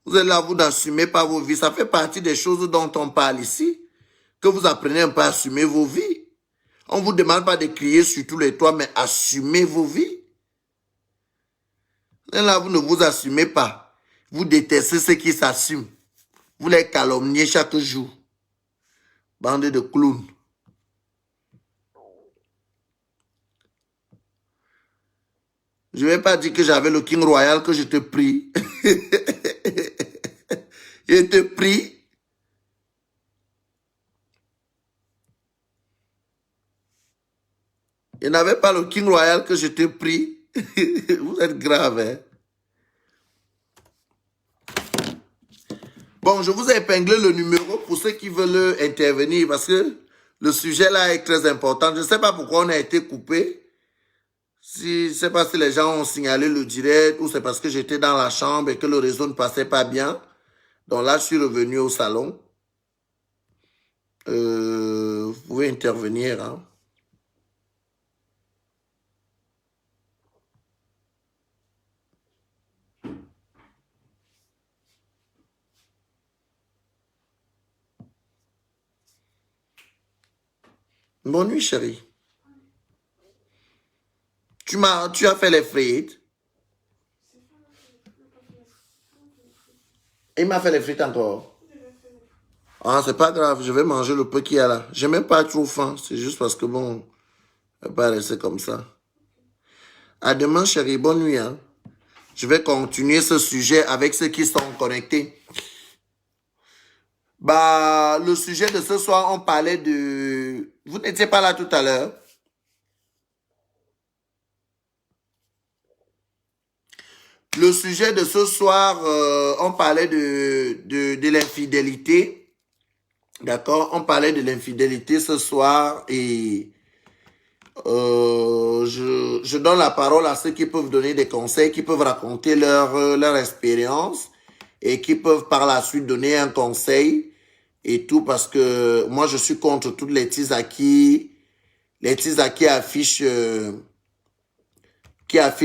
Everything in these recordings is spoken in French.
Vous êtes là, vous n'assumez pas vos vies. Ça fait partie des choses dont on parle ici. Que vous apprenez un peu à assumer vos vies. On ne vous demande pas de crier sur tous les toits, mais assumez vos vies. Et là, vous ne vous assumez pas. Vous détestez ceux qui s'assument. Vous les calomniez chaque jour. Bande de clowns. Je ne vais pas dire que j'avais le King Royal, que je te prie. Je te prie. Je n'avais pas le King Royal que je te prie. Vous êtes grave, hein? Bon, je vous ai épinglé le numéro pour ceux qui veulent intervenir parce que le sujet là est très important. Je ne sais pas pourquoi on a été coupé. Je ne sais pas si les gens ont signalé le direct ou c'est parce que j'étais dans la chambre et que le réseau ne passait pas bien. Donc là, je suis revenu au salon. Vous pouvez intervenir, hein. Bonne nuit, chérie. Tu as fait les frites? Il m'a fait les frites encore. Ah, c'est pas grave, je vais manger le peu qu'il y a là. J'ai même pas trop faim, c'est juste parce que bon, je vais pas rester comme ça. À demain, chérie, bonne nuit, hein. Je vais continuer ce sujet avec ceux qui sont connectés. Bah, le sujet de ce soir, on parlait de... Vous n'étiez pas là tout à l'heure? Le sujet de ce soir, on parlait de l'infidélité. D'accord? On parlait de l'infidélité ce soir et je donne la parole à ceux qui peuvent donner des conseils, qui peuvent raconter leur expérience et qui peuvent par la suite donner un conseil et tout parce que moi je suis contre toutes les teasers qui affichent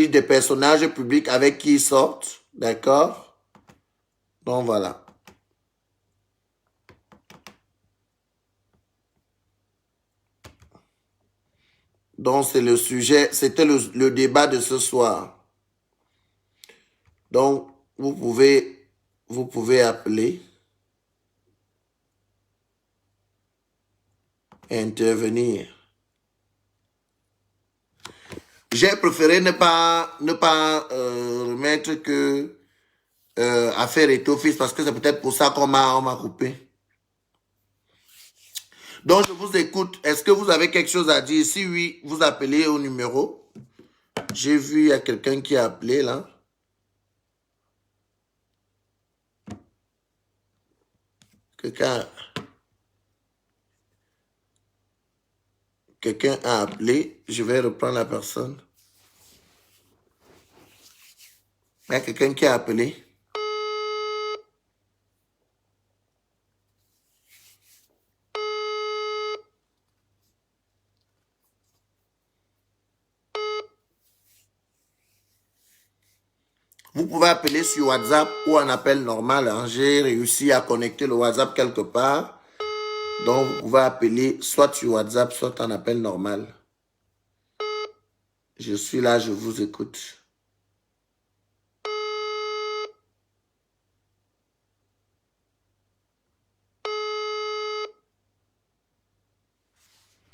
des personnages publics avec qui ils sortent. D'accord? Donc voilà. Donc c'est le sujet, c'était le débat de ce soir. Donc vous pouvez appeler et intervenir. J'ai préféré ne pas remettre que affaire et office parce que c'est peut-être pour ça qu'on m'a coupé. Donc je vous écoute. Est-ce que vous avez quelque chose à dire? Si oui, vous appelez au numéro. J'ai vu, il y a quelqu'un qui a appelé là. Quelqu'un a appelé. Je vais reprendre la personne. Il y a quelqu'un qui a appelé. Vous pouvez appeler sur WhatsApp ou en appel normal. Hein. J'ai réussi à connecter le WhatsApp quelque part. Donc, vous pouvez appeler soit sur WhatsApp, soit en appel normal. Je suis là, je vous écoute.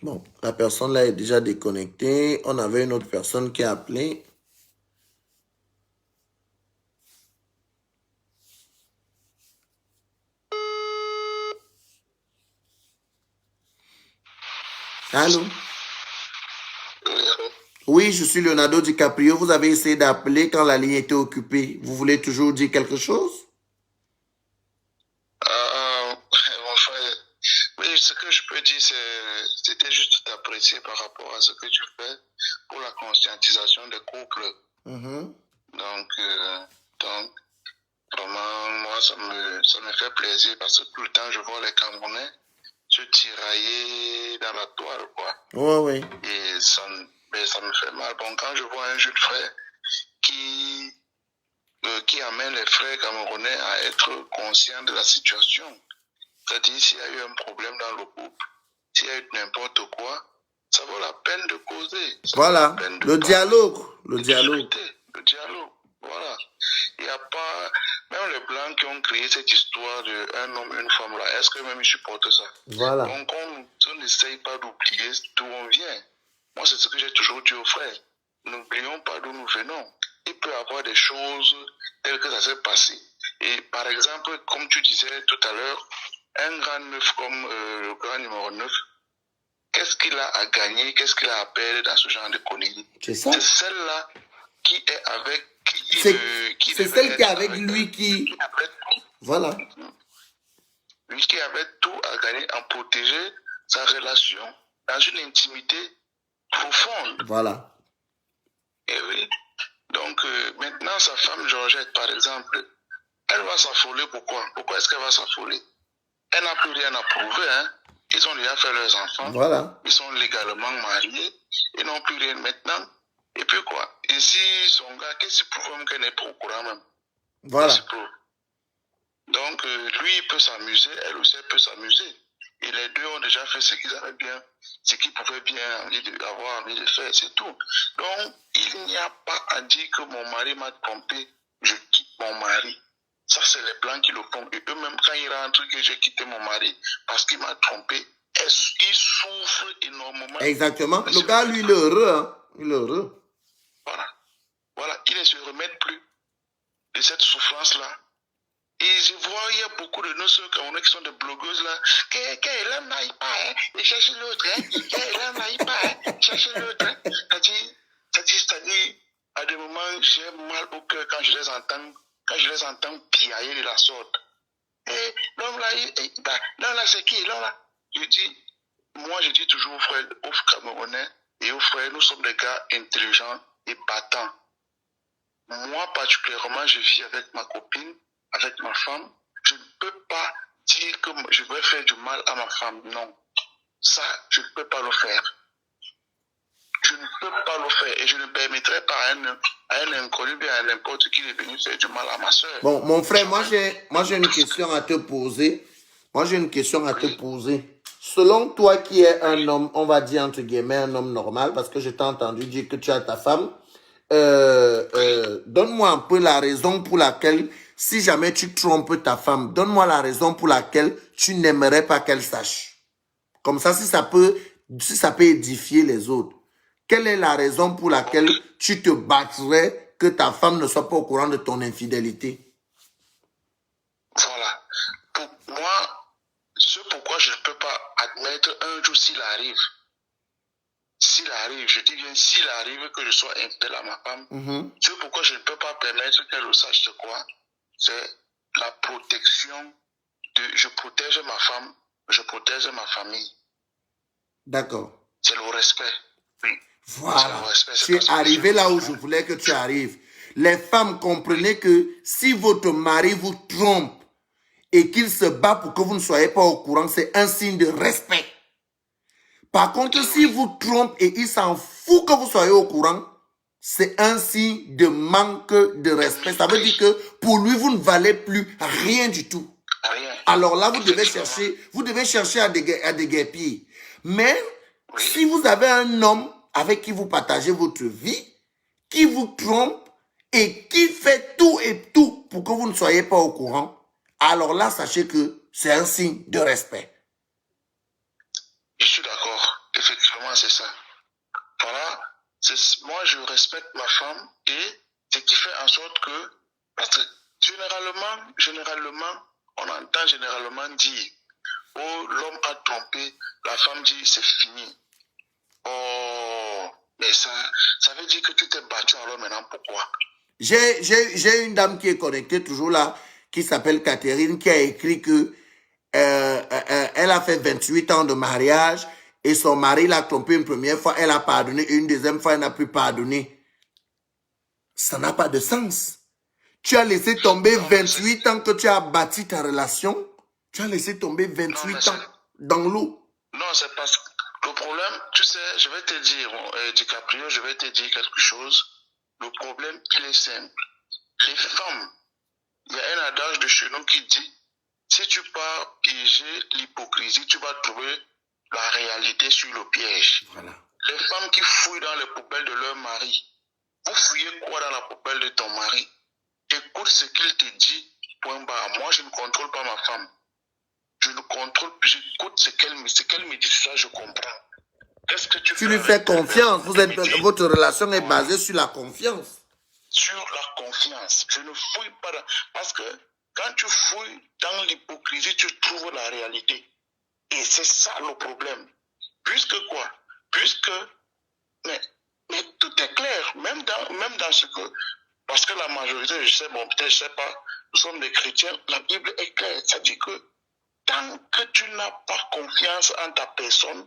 Bon, la personne là est déjà déconnectée. On avait une autre personne qui a appelé. Allô? Oui, je suis Leonardo DiCaprio. Vous avez essayé d'appeler quand la ligne était occupée. Vous voulez toujours dire quelque chose? Mon frère, oui, ce que je peux dire, c'était juste d'apprécier par rapport à ce que tu fais pour la conscientisation des couples. Donc, vraiment, moi, ça me fait plaisir parce que tout le temps, je vois les Camerounais se tirailler dans la toile, quoi. Oui. Et ça me fait mal. Bon, quand je vois un jeune frère qui qui amène les frères camerounais à être conscients de la situation. C'est-à-dire, s'il y a eu un problème dans le couple, s'il y a eu n'importe quoi, ça vaut la peine de causer. Voilà, le dialogue. Le dialogue. Le dialogue, voilà. Il n'y a pas... Même les Blancs qui ont créé cette histoire d'un homme, une femme, là, est-ce que même ils supportent ça? Voilà. Donc, on n'essaye pas d'oublier d'où on vient. Moi, c'est ce que j'ai toujours dit aux frères. N'oublions pas d'où nous venons. Il peut y avoir des choses telles que ça s'est passé. Et par exemple, comme tu disais tout à l'heure, un grand neuf comme le grand numéro 9, qu'est-ce qu'il a à gagner, qu'est-ce qu'il a à perdre dans ce genre de conneries? C'est ça. C'est celle-là qui est avec... C'est celle qui est avec lui qui... Voilà. Lui qui avait tout à gagner en protéger sa relation dans une intimité profonde. Voilà. Et oui. Donc, maintenant, sa femme Georgette, par exemple, elle va s'affoler. Pourquoi? Pourquoi est-ce qu'elle va s'affoler? Elle n'a plus rien à prouver, hein. Ils ont déjà fait leurs enfants. Voilà. Ils sont légalement mariés. Ils n'ont plus rien maintenant. Et puis quoi? Et si son gars, qu'est-ce qu'il prouve même qu'elle n'est pas au courant même? Voilà. Donc, lui, il peut s'amuser, elle aussi, elle peut s'amuser. Et les deux ont déjà fait ce qu'ils avaient bien, ce qu'ils pouvaient bien avoir envie de faire, c'est tout. Donc, il n'y a pas à dire que mon mari m'a trompé, je quitte mon mari. Ça, c'est les Blancs qui le font. Et eux-mêmes, quand ils rentrent que j'ai quitté mon mari parce qu'il m'a trompé, ils souffrent énormément. Exactement. Le gars, lui, il est heureux. Hein? Il est heureux. Voilà. Voilà. Ils ne se remettent plus de cette souffrance-là. Et je vois, il y a beaucoup de nos soeurs qui sont des blogueuses là. Qu'elle n'aille pas, hein, et chercher l'autre, hein. Qu'elle n'aille pas, hein, chercher l'autre, hein. C'est-à-dire, à des moments, j'ai mal au cœur quand je les entends piailler de la sorte. Et l'homme là, c'est qui, l'homme là? Je dis toujours aux Camerounais et aux frères, nous sommes des gars intelligents et battants. Moi, particulièrement, je vis avec ma copine, avec ma femme. Je ne peux pas dire que je vais faire du mal à ma femme. Non. Ça, je ne peux pas le faire. Je ne peux pas le faire. Et je ne permettrai pas à un inconnu, bien à n'importe qui de venir faire du mal à ma soeur. Bon, mon frère, moi j'ai une question à te poser. Selon toi qui es un homme, on va dire entre guillemets un homme normal, parce que je t'ai entendu dire que tu as ta femme, donne-moi un peu la raison pour laquelle, si jamais tu trompes ta femme, donne-moi la raison pour laquelle tu n'aimerais pas qu'elle sache. Comme ça, si ça peut édifier les autres. Quelle est la raison pour laquelle tu te battrais que ta femme ne soit pas au courant de ton infidélité? Voilà. Pour moi, ce pourquoi je ne peux pas admettre un jour s'il arrive, je dis bien s'il arrive que je sois infidèle à ma femme, ce pourquoi je ne peux pas permettre qu'elle le sache, c'est quoi? C'est la protection je protège ma femme, je protège ma famille. D'accord. C'est le respect. Oui. Voilà. Tu es arrivé là où je voulais que tu arrives. Les femmes, comprenez que si votre mari vous trompe et qu'il se bat pour que vous ne soyez pas au courant, c'est un signe de respect. Par contre, si vous trompe et il s'en fout que vous soyez au courant, c'est un signe de manque de respect. Ça veut dire que pour lui, vous ne valez plus rien du tout. Rien. Alors là, vous devez chercher à déguerpir. Mais si vous avez un homme avec qui vous partagez votre vie, qui vous trompe et qui fait tout et tout pour que vous ne soyez pas au courant, alors là, sachez que c'est un signe de respect. Je suis d'accord. Effectivement, c'est ça. Voilà. Moi, je respecte ma femme et ce qui fait en sorte que, parce que généralement, on entend généralement dire, oh, l'homme a trompé, la femme dit, c'est fini. Oh, mais ça veut dire que tu t'es battu alors maintenant, pourquoi? J'ai une dame qui est connectée toujours là, qui s'appelle Catherine, qui a écrit que elle a fait 28 ans de mariage et son mari l'a trompé une première fois, elle a pardonné, une deuxième fois, elle n'a plus pardonné. Ça n'a pas de sens. Tu as laissé tomber 28 ans que tu as bâti ta relation. Tu as laissé tomber 28 ans dans l'eau. Non, c'est parce que le problème, tu sais, je vais te dire, DiCaprio, je vais te dire quelque chose. Le problème, il est simple. les femmes, il y a un adage de chez nous qui dit, si tu pars piéger l'hypocrisie, tu vas trouver la réalité sur le piège. Voilà. Les femmes qui fouillent dans les poubelles de leur mari, vous fouillez quoi dans la poubelle de ton mari? Écoute ce qu'il te dit, point barre. Moi, je ne contrôle pas ma femme. Je ne contrôle plus, j'écoute ce qu'elle me dit, ça je comprends. Qu'est-ce que tu Tu lui fais confiance. Votre relation est basée sur la confiance. Sur la confiance. Je ne fouille pas. Parce que quand tu fouilles dans l'hypocrisie, tu trouves la réalité. Et c'est ça le problème. Puisque quoi? Puisque, mais tout est clair. Même dans ce que, parce que la majorité, je sais, bon, peut-être je sais pas, nous sommes des chrétiens, la Bible est claire. Ça dit que tant que tu n'as pas confiance en ta personne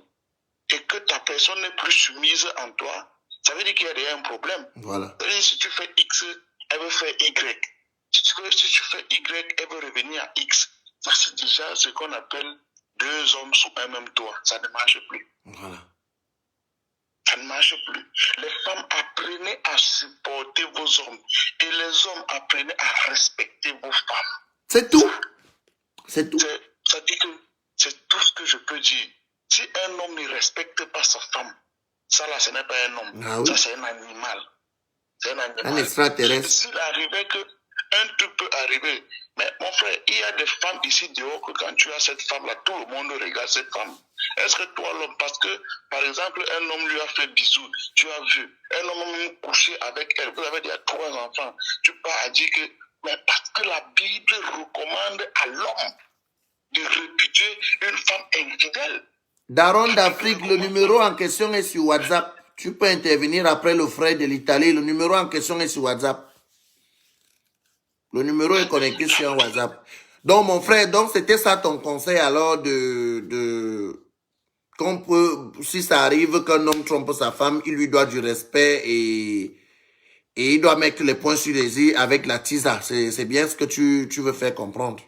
et que ta personne n'est plus soumise en toi, ça veut dire qu'il y a déjà un problème. Voilà. C'est-à-dire, si tu fais X, elle veut faire Y. Si tu fais Y, elle veut revenir à X. Ça, c'est déjà ce qu'on appelle deux hommes sous un même toit. Ça ne marche plus. Voilà. Ça ne marche plus. Les femmes, apprenez à supporter vos hommes. Et les hommes, apprenez à respecter vos femmes. C'est tout. C'est tout. Ça dit que c'est tout ce que je peux dire. Si un homme ne respecte pas sa femme, ça là, ce n'est pas un homme. Ah oui. Ça, c'est un animal. C'est un animal. Un extraterrestre. S'il arrivait que un truc peut arriver, mais mon frère, il y a des femmes ici dehors que quand tu as cette femme-là, tout le monde regarde cette femme. Est-ce que toi, l'homme, parce que, par exemple, un homme lui a fait bisous, tu as vu, un homme a même couché avec elle, vous avez déjà 3 enfants, tu pars à dire que, mais parce que la Bible recommande à l'homme de répudier une femme infidèle. Daron d'Afrique, le numéro en question est sur WhatsApp. Tu peux intervenir après le frère de l'Italie. Le numéro en question est sur WhatsApp. Le numéro est connecté sur un WhatsApp. Donc, mon frère, donc c'était ça ton conseil alors qu'on peut, si ça arrive qu'un homme trompe sa femme, il lui doit du respect et il doit mettre les points sur les i avec la tisa. C'est bien ce que tu veux faire comprendre.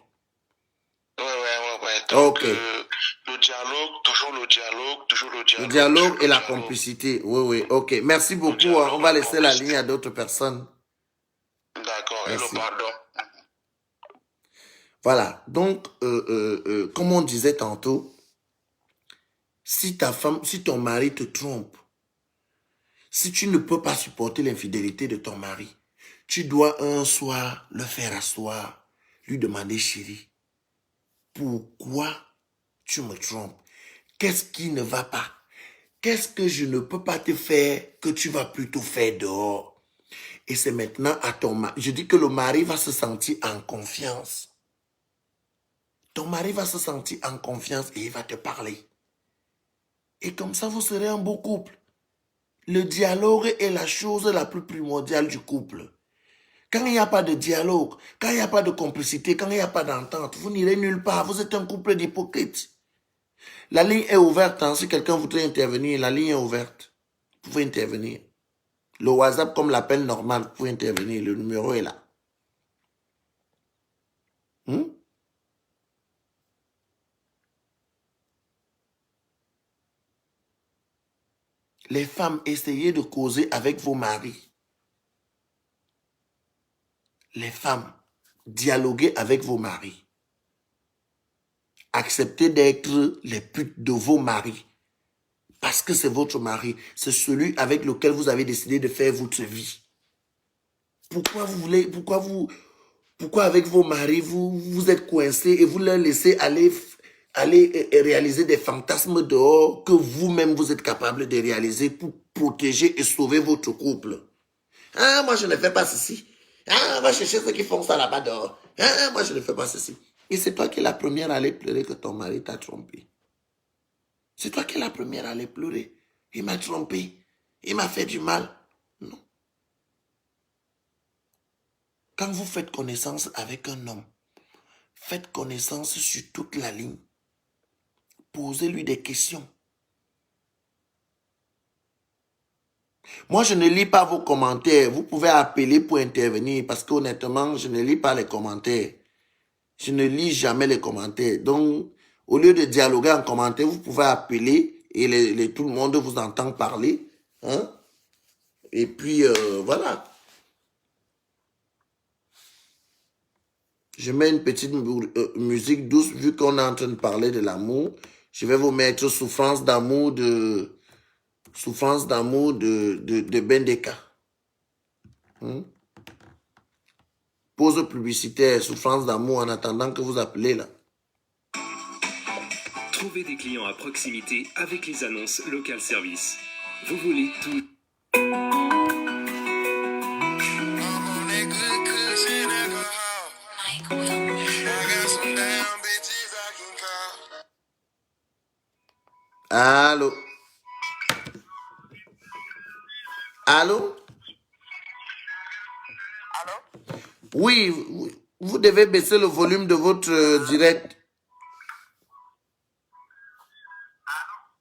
Ouais. Donc, Ok. le dialogue, toujours le dialogue, toujours le dialogue. Le dialogue et la complicité. Oui. Ok. Merci beaucoup. Dialogue, On va laisser la ligne à d'autres personnes. D'accord. Et Merci. le pardon. Voilà. Donc, comme on disait tantôt, si ta femme, si ton mari te trompe, si tu ne peux pas supporter l'infidélité de ton mari, tu dois un soir le faire asseoir, lui demander, chérie, pourquoi tu me trompes? Qu'est-ce qui ne va pas? Qu'est-ce que je ne peux pas te faire que tu vas plutôt faire dehors? Et c'est maintenant à ton mari. Je dis que le mari va se sentir en confiance. Ton mari va se sentir en confiance et il va te parler. Et comme ça, vous serez un beau couple. Le dialogue est la chose la plus primordiale du couple. Quand il n'y a pas de dialogue, quand il n'y a pas de complicité, quand il n'y a pas d'entente, vous n'irez nulle part. Vous êtes un couple d'hypocrites. La ligne est ouverte. Hein. Si quelqu'un voudrait intervenir, la ligne est ouverte. Vous pouvez intervenir. Le WhatsApp, comme l'appel normal, vous pouvez intervenir. Le numéro est là. Les femmes, essayez de causer avec vos maris. Les femmes, dialoguez avec vos maris. Acceptez d'être les putes de vos maris. Parce que c'est votre mari. C'est celui avec lequel vous avez décidé de faire votre vie. Pourquoi avec vos maris, vous êtes coincés et vous leur laissez aller réaliser des fantasmes dehors que vous-même vous êtes capable de réaliser pour protéger et sauver votre couple. Ah, moi je ne fais pas ceci. Ah, va chercher ceux qui font ça là-bas dehors. Ah, moi je ne fais pas ceci. Et c'est toi qui es la première à aller pleurer que ton mari t'a trompé. C'est toi qui es la première à aller pleurer. Il m'a trompé. Il m'a fait du mal. Non. Quand vous faites connaissance avec un homme, faites connaissance sur toute la ligne. Posez-lui des questions. Moi, je ne lis pas vos commentaires. Vous pouvez appeler pour intervenir parce qu'honnêtement, je ne lis pas les commentaires. Je ne lis jamais les commentaires. Donc, au lieu de dialoguer en commentaire, vous pouvez appeler et tout le monde vous entend parler. Hein? Et puis, voilà. Je mets une petite musique douce vu qu'on est en train de parler de l'amour. Je vais vous mettre Souffrance d'amour de Bendeka. Pause publicitaire, Souffrance d'amour en attendant que vous appelez là. Trouvez des clients à proximité avec les annonces Local Service. Vous voulez tout. Allô? Allô? Allô? Oui, vous devez baisser le volume de votre direct.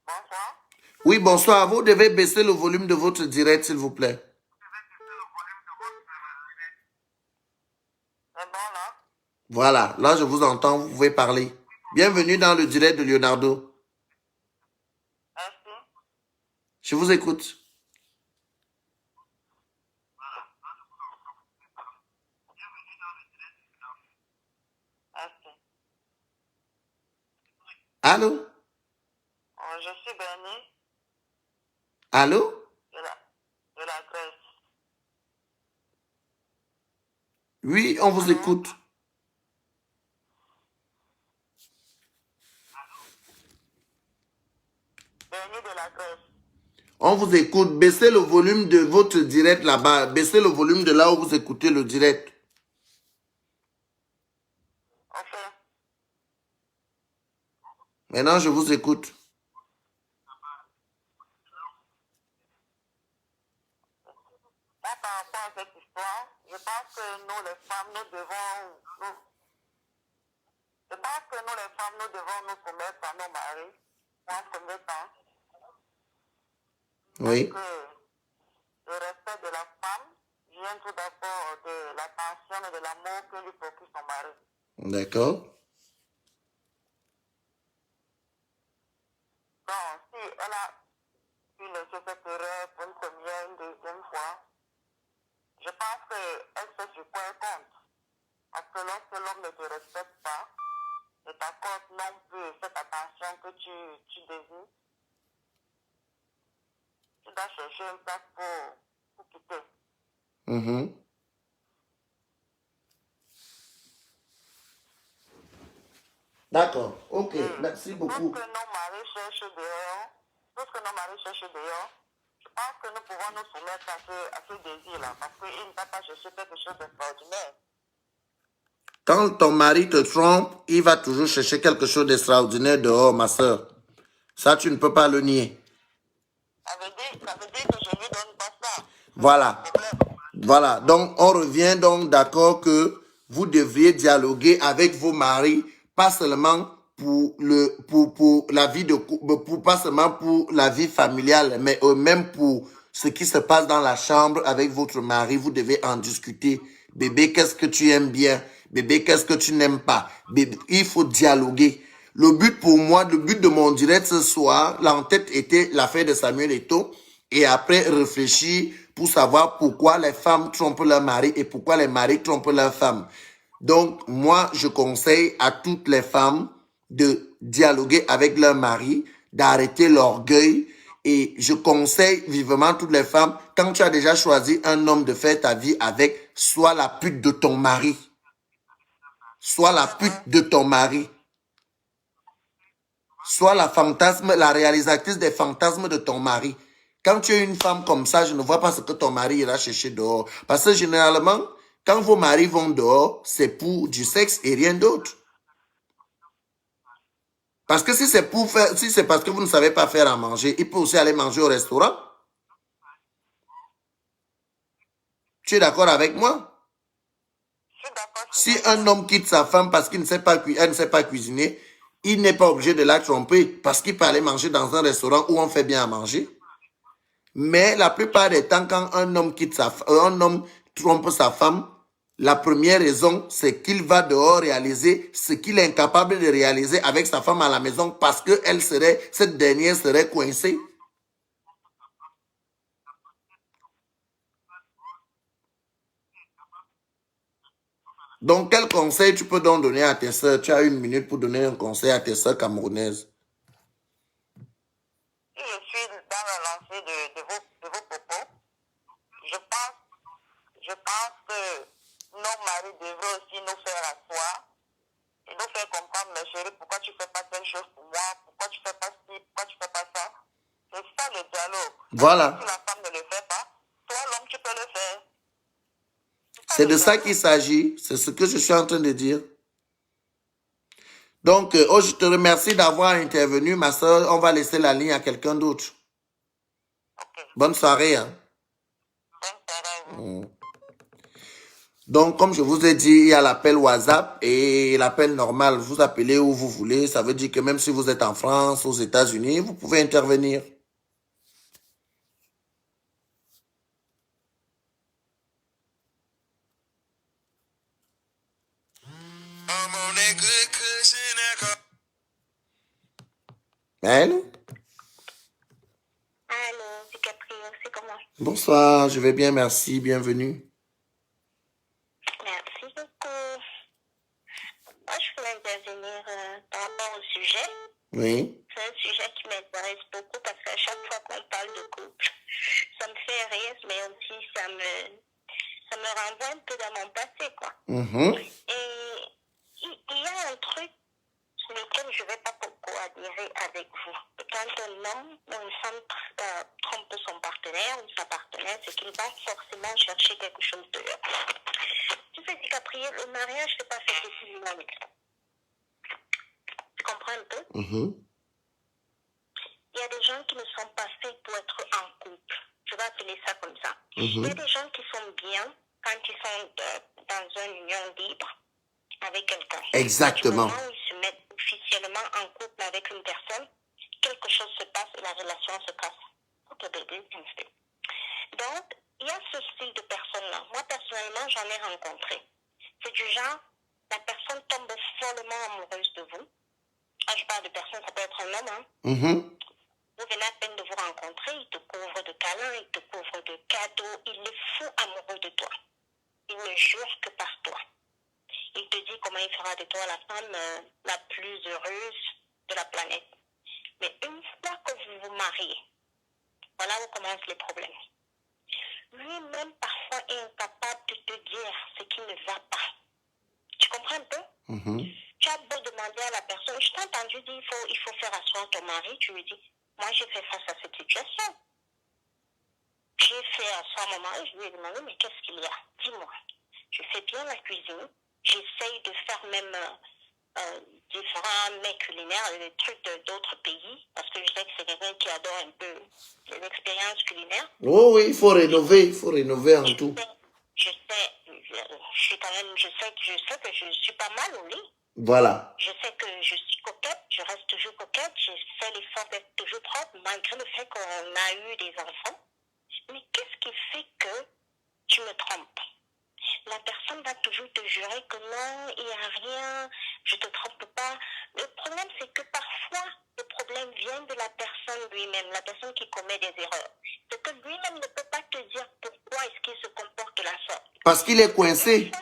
Bonsoir. Oui, bonsoir. Vous devez baisser le volume de votre direct, s'il vous plaît. C'est bon là? Voilà, là je vous entends, vous pouvez parler. Bienvenue dans le direct de Leonardo. Merci. Je vous écoute. Merci. Allô? Je suis Bernie Allô? de la Grèce. Oui, on vous écoute. Bernie de la Grèce. On vous écoute. Baissez le volume de votre direct là-bas. Baissez le volume de là où vous écoutez le direct. Ok. Maintenant, je vous écoute. Moi, par rapport à cette histoire, je pense que nous, les femmes, nous devons nous soumettre à nos maris en premier temps. Oui. Parce que le respect de la femme vient tout d'abord de l'attention et de l'amour que lui procure son mari. D'accord. Donc, si elle a pu laisser cette erreur pour une première, une deuxième fois, je pense qu'elle sait sur quoi elle compte. Parce que lorsque l'homme ne te respecte pas, ne t'accorde non plus cette attention que tu désires, tu dois chercher une place pour quitter. D'accord. Ok. Merci beaucoup. Tout ce que nos maris cherchent dehors, je pense que nous pouvons nous soumettre à ce désir-là. Parce qu'il ne va pas chercher quelque chose d'extraordinaire. Quand ton mari te trompe, il va toujours chercher quelque chose d'extraordinaire dehors, ma soeur. Ça, tu ne peux pas le nier. Ça veut dire que je lui donne pas ça. Voilà. Voilà. Donc, on revient donc d'accord que vous devriez dialoguer avec vos maris, pas seulement pour la vie pas seulement pour la vie familiale, mais même pour ce qui se passe dans la chambre avec votre mari. Vous devez en discuter. Bébé, qu'est-ce que tu aimes bien? Bébé, qu'est-ce que tu n'aimes pas? Bébé, il faut dialoguer. Le but pour moi, le but de mon direct ce soir, l'en-tête était l'affaire de Samuel Eto'o, et après réfléchir pour savoir pourquoi les femmes trompent leur mari et pourquoi les maris trompent leurs femmes. Donc, moi, je conseille à toutes les femmes de dialoguer avec leur mari, d'arrêter l'orgueil, et je conseille vivement toutes les femmes, quand tu as déjà choisi un homme de faire ta vie avec, sois la pute de ton mari. Sois la pute de ton mari. Sois la réalisatrice des fantasmes de ton mari. Quand tu es une femme comme ça, je ne vois pas ce que ton mari ira chercher dehors. Parce que généralement, quand vos maris vont dehors, c'est pour du sexe et rien d'autre. Parce que si c'est parce que vous ne savez pas faire à manger, il peut aussi aller manger au restaurant. Tu es d'accord avec moi? Je suis d'accord. Si un homme quitte sa femme parce qu'elle ne sait pas cuisiner, il n'est pas obligé de la tromper parce qu'il peut aller manger dans un restaurant où on fait bien à manger. Mais la plupart des temps, quand un homme trompe sa femme, la première raison, c'est qu'il va dehors réaliser ce qu'il est incapable de réaliser avec sa femme à la maison parce que cette dernière serait coincée. Donc, quel conseil tu peux donc donner à tes soeurs? Tu as 1 minute pour donner un conseil à tes soeurs camerounaises. Si je suis dans la lancée de vos propos, je pense que nos maris devraient aussi nous faire asseoir et nous faire comprendre, mais chérie, pourquoi tu ne fais pas telle chose pour moi, pourquoi tu ne fais pas ci, pourquoi tu ne fais pas ça. C'est ça le dialogue. Voilà. Si la femme ne le fait pas, toi l'homme tu peux le faire. C'est de ça qu'il s'agit. C'est ce que je suis en train de dire. Donc, je te remercie d'avoir intervenu, ma soeur. On va laisser la ligne à quelqu'un d'autre. Okay. Bonne soirée. Hein. Bonne soirée. Donc, comme je vous ai dit, il y a l'appel WhatsApp et l'appel normal. Vous appelez où vous voulez. Ça veut dire que même si vous êtes en France, aux États-Unis, vous pouvez intervenir. Allô? Allô, DiCaprio, c'est comment? Bonsoir, je vais bien, merci, bienvenue. Merci beaucoup. Moi, je voulais intervenir par rapport au sujet. Oui. C'est un sujet qui m'intéresse beaucoup parce qu'à chaque fois qu'on parle de couple, ça me fait rire, mais aussi ça me renvoie un peu dans mon passé, quoi. Et il y a un truc sur lequel je ne vais pas beaucoup adhérer avec vous. Quand un homme ou une femme trompe son partenaire ou sa partenaire, c'est qu'il va forcément chercher quelque chose de leur. Tu sais, DiCaprio, le mariage, c'est pas fait ici dynamique. Tu comprends un peu? Il y a des gens qui ne sont pas faits pour être en couple. Je vais appeler ça comme ça. Il y a des gens qui sont bien quand ils sont dans une union libre avec quelqu'un. Exactement. Du moment où ils se mettent officiellement en couple avec une personne, quelque chose se passe et la relation se casse. Ok, bébé, donc, il y a ce style de personne-là. Moi, personnellement, j'en ai rencontré. C'est du genre, la personne tombe follement amoureuse de vous. Je parle de personne, ça peut être un homme, hein. Vous venez à peine de vous rencontrer, il te couvre de câlins, il te couvre de cadeaux, il est fou amoureux de toi. Il ne jure que par toi. Il te dit comment il fera de toi la femme la plus heureuse de la planète. Mais une fois que vous vous mariez, voilà où commencent les problèmes. Lui-même, parfois, est incapable de te dire ce qui ne va pas. Tu comprends un peu? Tu as beau demander à la personne, je t'ai entendu dire il faut faire asseoir ton mari, tu lui dis, moi j'ai fait face à cette situation. J'ai fait asseoir mon mari, je lui ai demandé, mais qu'est-ce qu'il y a? Dis-moi. Je fais bien la cuisine, j'essaye de faire même différents mets culinaires, des trucs d'autres pays, parce que je sais que c'est quelqu'un qui adore un peu les expériences culinaires. Oh oui, il faut rénover en tout. Je sais que je suis pas mal au lit. Voilà. Je sais que je suis coquette, je reste toujours coquette, je fais l'effort d'être toujours propre, malgré le fait qu'on a eu des enfants. Mais qu'est-ce qui fait que tu me trompes? La personne va toujours te jurer que non, il n'y a rien, je ne te trompe pas. Le problème, c'est que parfois, le problème vient de la personne lui-même, la personne qui commet des erreurs. C'est que lui-même ne peut pas te dire pourquoi est-ce qu'il se comporte de la sorte. Parce qu'il est coincé.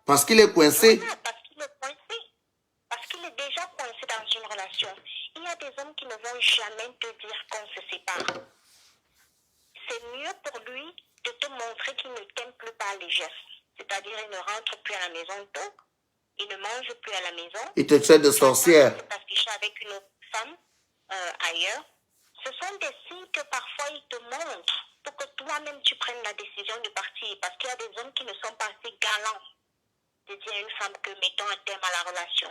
Parce qu'il est coincé. Voilà, parce qu'il est coincé. Parce qu'il est déjà coincé dans une relation. Il y a des hommes qui ne vont jamais te dire qu'on se sépare. C'est mieux pour lui de te montrer qu'il ne t'aime plus par les gestes. C'est-à-dire, il ne rentre plus à la maison tôt, il ne mange plus à la maison. Il te traite de sorcière. Il s'affiche avec une autre femme ailleurs. Ce sont des signes que parfois il te montre pour que toi-même tu prennes la décision de partir. Parce qu'il y a des hommes qui ne sont pas assez galants de dire à une femme que mettons un terme à la relation.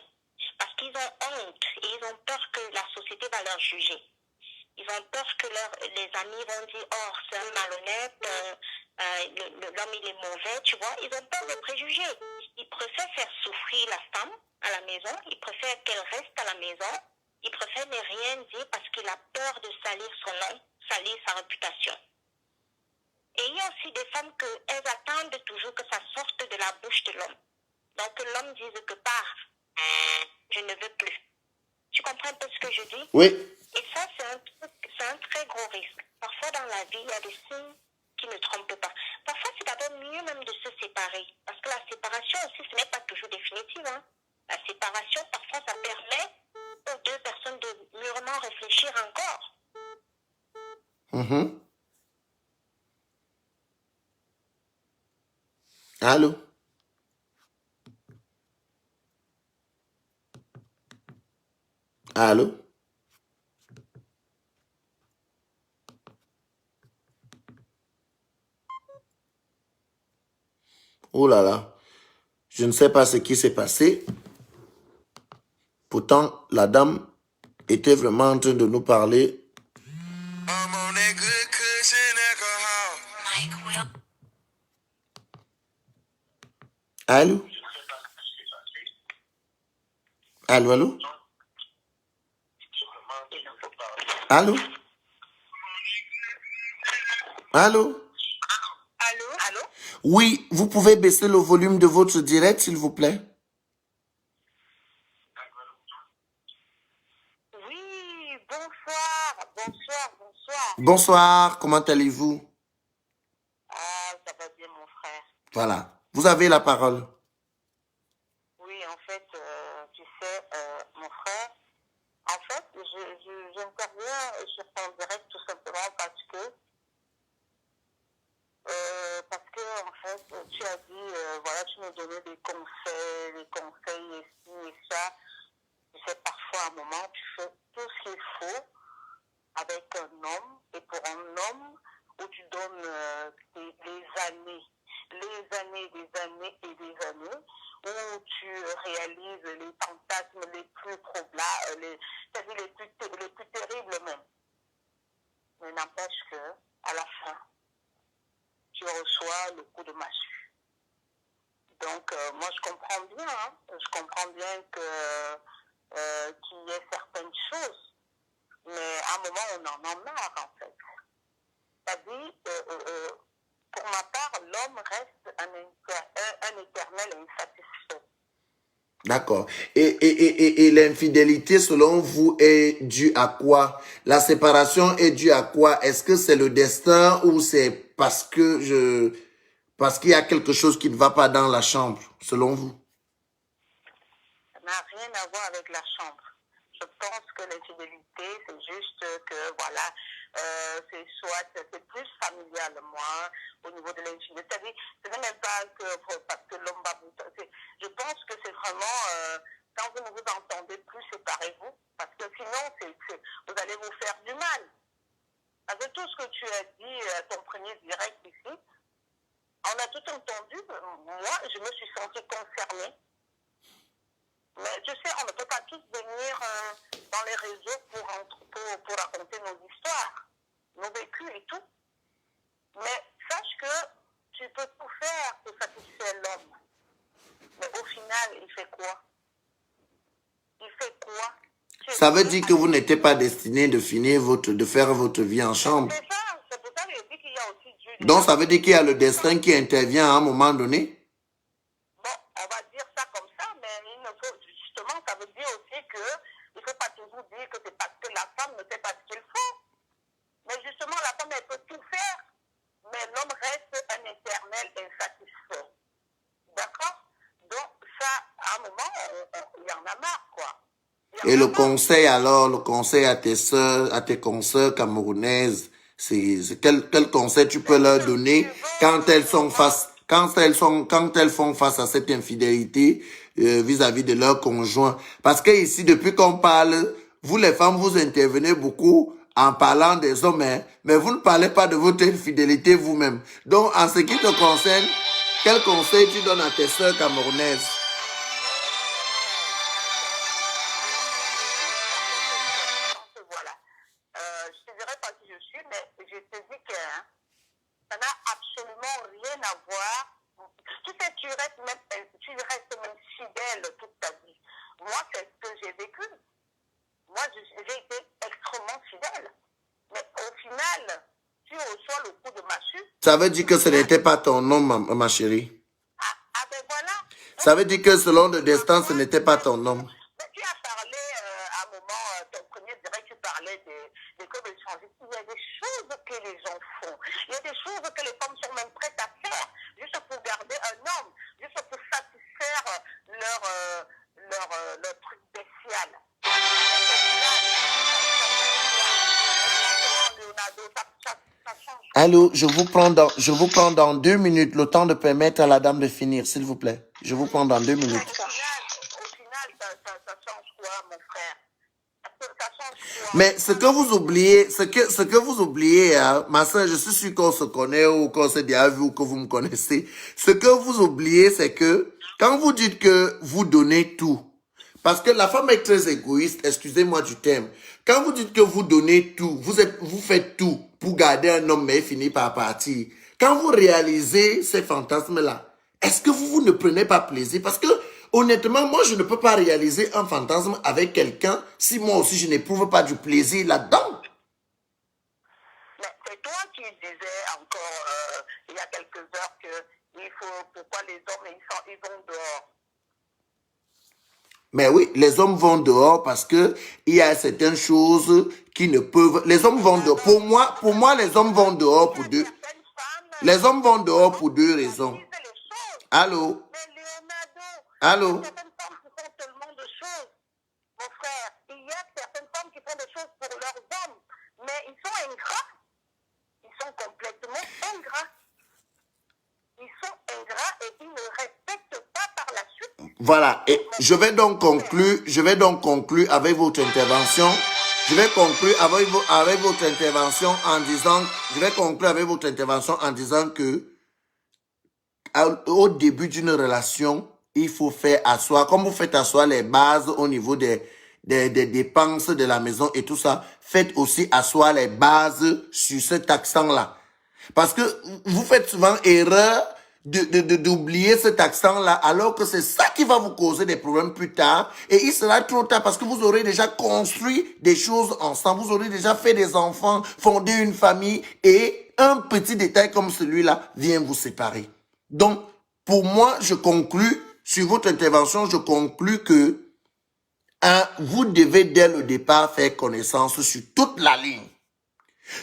Parce qu'ils ont honte et ils ont peur que la société va leur juger. Ils ont peur que les amis vont dire « Oh, c'est un malhonnête, l'homme il est mauvais », tu vois. Ils ont peur de préjugés. Ils préfèrent faire souffrir la femme à la maison. Ils préfèrent qu'elle reste à la maison. Ils préfèrent ne rien dire parce qu'il a peur de salir son nom, salir sa réputation. Et il y a aussi des femmes qu'elles attendent toujours que ça sorte de la bouche de l'homme. Donc que l'homme dise que part, je ne veux plus. Tu comprends un peu ce que je dis? Oui. Et ça, c'est un très gros risque. Parfois dans la vie, il y a des signes qui ne trompe pas. Parfois, c'est d'abord mieux même de se séparer. Parce que la séparation aussi, ce n'est pas toujours définitive. Hein. La séparation, parfois, ça permet aux deux personnes de mûrement réfléchir encore. Allô? Allô? Oh là là. Je ne sais pas ce qui s'est passé. Pourtant, la dame était vraiment en train de nous parler. Allô? Allô, allô? Allô? Allô? Allô? Allô? Oui, vous pouvez baisser le volume de votre direct, s'il vous plaît? Oui, bonsoir, bonsoir, bonsoir. Bonsoir, comment allez-vous? Ah, ça va bien, mon frère. Voilà, vous avez la parole. Oui, en fait, tu sais, mon frère, en fait, j'interviens sur ton direct tout simplement parce que, en fait, tu as dit, voilà, tu me donnais des conseils ici et ça. Tu sais, parfois, à un moment, tu fais tout ce qu'il faut avec un homme, et pour un homme, où tu donnes des années et des années, où tu réalises les fantasmes les plus probables, c'est-à-dire les plus terribles même. Mais n'empêche que, à la fin, tu reçois le coup de massue. Donc, moi, je comprends bien, hein. Je comprends bien qu'il y ait certaines choses, mais à un moment, on en a marre, en fait. C'est-à-dire, pour ma part, l'homme reste un éternel insatisfait. D'accord. Et l'infidélité, selon vous, est due à quoi? La séparation est due à quoi? Est-ce que c'est le destin ou c'est parce qu'il y a quelque chose qui ne va pas dans la chambre, selon vous? Ça n'a rien à voir avec la chambre. Je pense que l'infidélité, c'est juste que, voilà, c'est plus familial, moi, au niveau de l'infidélité. C'est-à-dire, ce n'est même pas parce que l'homme va vous... Je pense que c'est vraiment, quand vous ne vous entendez plus, séparez-vous. Parce que sinon, vous allez vous faire du mal. Avec tout ce que tu as dit, ton premier direct ici, on a tout entendu. Moi, je me suis sentie concernée. Mais tu sais, on ne peut pas tous venir dans les réseaux pour raconter nos histoires, nos vécus et tout. Mais sache que tu peux tout faire pour satisfaire l'homme. Mais au final, il fait quoi? Ça veut dire que vous n'étiez pas destiné de faire votre vie en chambre. C'est pour ça que je dis qu'il y a aussi Dieu. Donc, ça veut dire qu'il y a le destin qui intervient à un moment donné? Bon, on va dire ça comme ça, mais justement, ça veut dire aussi qu'il ne faut pas toujours dire que c'est parce que la femme ne fait pas ce qu'il faut. Mais justement, la femme, elle peut tout faire, mais l'homme reste un éternel insatisfait. D'accord? Donc, ça, à un moment, il y en a marre, quoi. Et le conseil à tes soeurs, à tes consoeurs camerounaises, quel conseil tu peux leur donner quand elles font face à cette infidélité vis-à-vis de leur conjoint? Parce que ici, depuis qu'on parle, vous les femmes, vous intervenez beaucoup en parlant des hommes, hein, mais vous ne parlez pas de votre infidélité vous-même. Donc, en ce qui te concerne, quel conseil tu donnes à tes soeurs camerounaises? Je te dirai pas qui je suis, mais je te dis que ça n'a absolument rien à voir. Tu sais, tu restes même fidèle toute ta vie. Moi, c'est ce que j'ai vécu. Moi, j'ai été extrêmement fidèle. Mais au final, tu reçois le coup de massue. Ça veut dire que ce n'était pas ton homme, ma chérie. Ah ben voilà. Ça veut dire que selon le destin, ce n'était pas ton homme. Tu as parlé à un moment, ton premier direct, tu parlais des codes de il y a des choses que les gens font. Il y a des choses que les femmes sont même prêtes à faire, juste pour garder un homme, juste pour satisfaire leur truc bestial. Allô, je vous prends dans 2 minutes, le temps de permettre à la dame de finir, s'il vous plaît. Je vous prends dans 2 minutes. Au final, ça change quoi, mon frère? Ça change quoi? Mais ce que vous oubliez, hein, ma soeur, je suis sûr qu'on se connaît ou qu'on s'est déjà vu ou que vous me connaissez. Ce que vous oubliez, c'est que quand vous dites que vous donnez tout, parce que la femme est très égoïste, excusez-moi du terme. Quand vous dites que vous donnez tout, vous faites tout pour garder un homme, mais il finit par partir. Quand vous réalisez ces fantasmes-là, est-ce que vous ne prenez pas plaisir? Parce que, honnêtement, moi, je ne peux pas réaliser un fantasme avec quelqu'un si moi aussi je n'éprouve pas du plaisir là-dedans. Mais c'est toi qui disais encore il y a quelques heures que pourquoi les hommes ils vont dehors. Mais oui, les hommes vont dehors parce que il y a certaines choses qui ne peuvent... Les hommes vont dehors. Pour moi, les hommes vont dehors pour deux... Les hommes vont dehors pour 2 raisons. Allô? Allô? Il y a certaines femmes qui font tellement de choses, mon frère. Il y a certaines femmes qui font des choses pour leurs hommes, mais ils sont ingrats. Ils sont complètement ingrats. Ils sont ingrats et ils ne respectent pas par la suite. Voilà, et je vais donc conclure avec votre intervention. Je vais conclure avec votre intervention en disant que au début d'une relation, il faut faire asseoir, comme vous faites asseoir les bases au niveau des dépenses de la maison et tout ça, faites aussi asseoir les bases sur cet accent-là. Parce que vous faites souvent erreur d'oublier cet accent-là, alors que c'est ça qui va vous causer des problèmes plus tard. Et il sera trop tard parce que vous aurez déjà construit des choses ensemble, vous aurez déjà fait des enfants, fondé une famille, et un petit détail comme celui-là vient vous séparer. Donc, pour moi, je conclus, sur votre intervention, je conclus que vous devez dès le départ faire connaissance sur toute la ligne.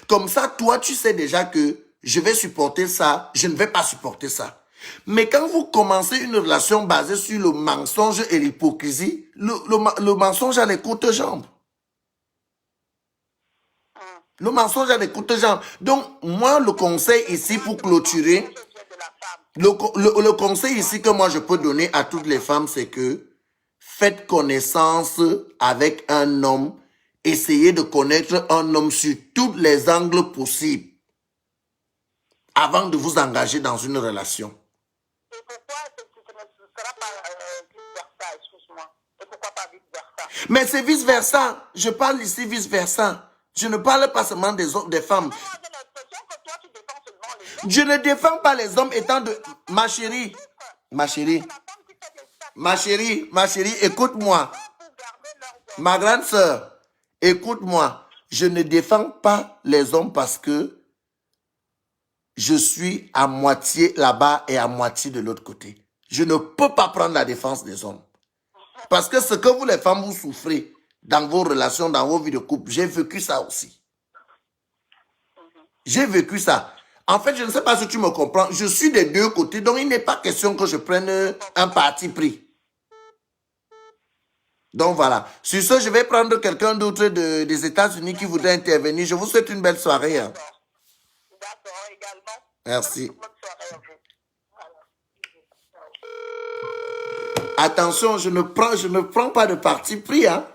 Comme ça, toi, tu sais déjà que je vais supporter ça, je ne vais pas supporter ça. Mais quand vous commencez une relation basée sur le mensonge et l'hypocrisie, le mensonge a les courtes jambes. Le mensonge a les courtes jambes. Donc, moi, le conseil ici pour clôturer, le conseil ici que moi je peux donner à toutes les femmes, c'est que faites connaissance avec un homme. Essayez de connaître un homme sur tous les angles possibles avant de vous engager dans une relation. Et pourquoi ce ne sera pas vice-versa, excuse-moi. Et pourquoi pas vice-versa? Mais c'est vice-versa. Je parle ici vice-versa. Je ne parle pas seulement des femmes. Moi, j'ai l'impression que toi, tu défends seulement les hommes. Je ne défends pas les hommes étant de... Ma chérie, écoute-moi. Ma grande sœur, écoute-moi. Je ne défends pas les hommes parce que je suis à moitié là-bas et à moitié de l'autre côté. Je ne peux pas prendre la défense des hommes. Parce que ce que vous, les femmes, vous souffrez dans vos relations, dans vos vies de couple, j'ai vécu ça aussi. J'ai vécu ça. En fait, je ne sais pas si tu me comprends. Je suis des 2 côtés, donc il n'est pas question que je prenne un parti pris. Donc voilà. Sur ce, je vais prendre quelqu'un d'autre des États-Unis qui voudrait intervenir. Je vous souhaite une belle soirée. Hein. D'accord, également. Merci. Bonne soirée à vous. Attention, je ne prends pas de parti pris. Hein.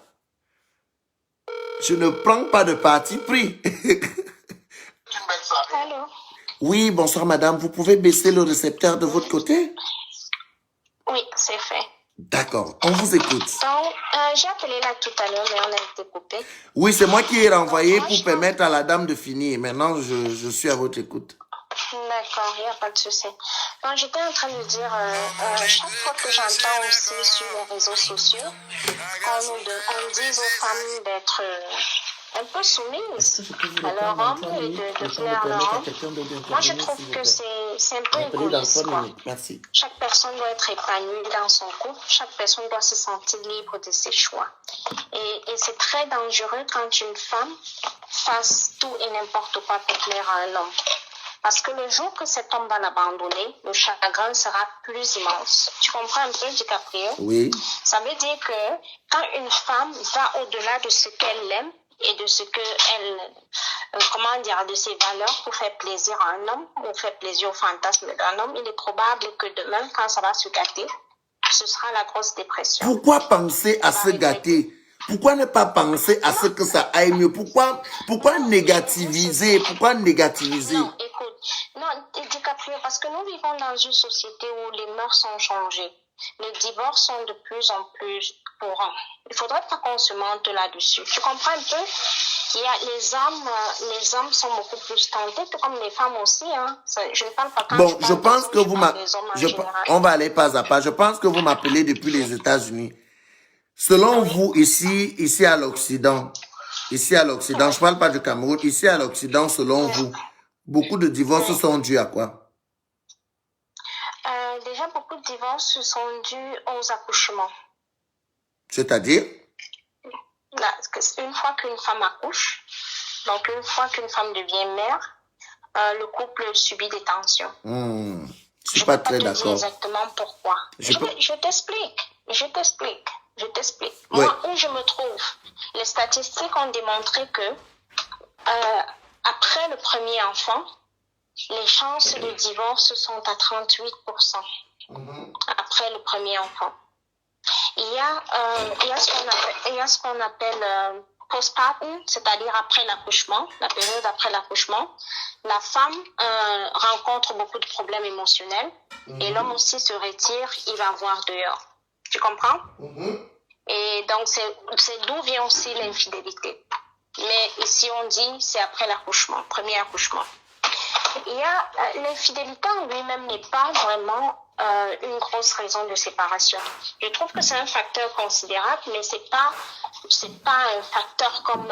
Je ne prends pas de parti pris. Allô? Oui, bonsoir madame. Vous pouvez baisser le récepteur de votre côté? Oui, c'est fait. D'accord, on vous écoute. Donc, j'ai appelé là tout à l'heure, mais on a été coupé. Oui, c'est moi qui ai renvoyé pour permettre à la dame de finir. Maintenant, je suis à votre écoute. D'accord, il n'y a pas de souci. Donc, j'étais en train de dire, chaque fois que j'entends aussi sur les réseaux sociaux, on dit aux femmes d'être un peu soumises à leur homme et de plaire à leur homme. Moi, je trouve que c'est c'est un peu Appelez dans égoïste, 3 quoi. minutes. Merci. Chaque personne doit être épanouie dans son couple. Chaque personne doit se sentir libre de ses choix. Et c'est très dangereux quand une femme fasse tout et n'importe quoi pour plaire à un homme. Parce que le jour que cet homme va l'abandonner, le chagrin sera plus immense. Tu comprends un peu, DiCaprio? Oui. Ça veut dire que quand une femme va au-delà de ce qu'elle aime et de ce qu'elle, de ses valeurs pour faire plaisir à un homme, ou faire plaisir au fantasme d'un homme, il est probable que demain, quand ça va se gâter, ce sera la grosse dépression. Pourquoi penser à se gâter? Pourquoi ne pas penser à ce que ça aille mieux? Pourquoi négativiser? Pourquoi négativiser? Non, écoute, non, DiCaprio, parce que nous vivons dans une société où les mœurs sont changées. Les divorces sont de plus en plus courants. Il faudrait pas qu'on se mente là-dessus. Tu comprends un peu? Il y a les hommes sont beaucoup plus tentés, tout comme les femmes aussi. Hein. Je ne parle pas quand Bon, je pense que on va aller pas à pas. Je pense que vous m'appelez depuis les États-Unis. Selon vous, ici à l'Occident, je parle pas du Cameroun, ici à l'Occident, selon vous, beaucoup de divorces sont dus à quoi? Déjà, beaucoup de divorces sont dus aux accouchements. C'est-à-dire? Une fois qu'une femme accouche, donc une fois qu'une femme devient mère, le couple subit des tensions. Je suis pas très d'accord. Je ne peux pas te dire exactement pourquoi. Je t'explique. Ouais. Moi, où je me trouve, les statistiques ont démontré que après le premier enfant, les chances de divorce sont à 38%. Après le premier enfant. Il y a ce qu'on appelle postpartum, c'est-à-dire après l'accouchement, la période après l'accouchement. La femme rencontre beaucoup de problèmes émotionnels et l'homme aussi se retire, il va voir dehors. Tu comprends? Et donc, c'est d'où vient aussi l'infidélité. Mais ici, on dit c'est après l'accouchement, premier accouchement. L'infidélité en lui-même n'est pas vraiment une grosse raison de séparation. Je trouve que c'est un facteur considérable, mais c'est pas un facteur comme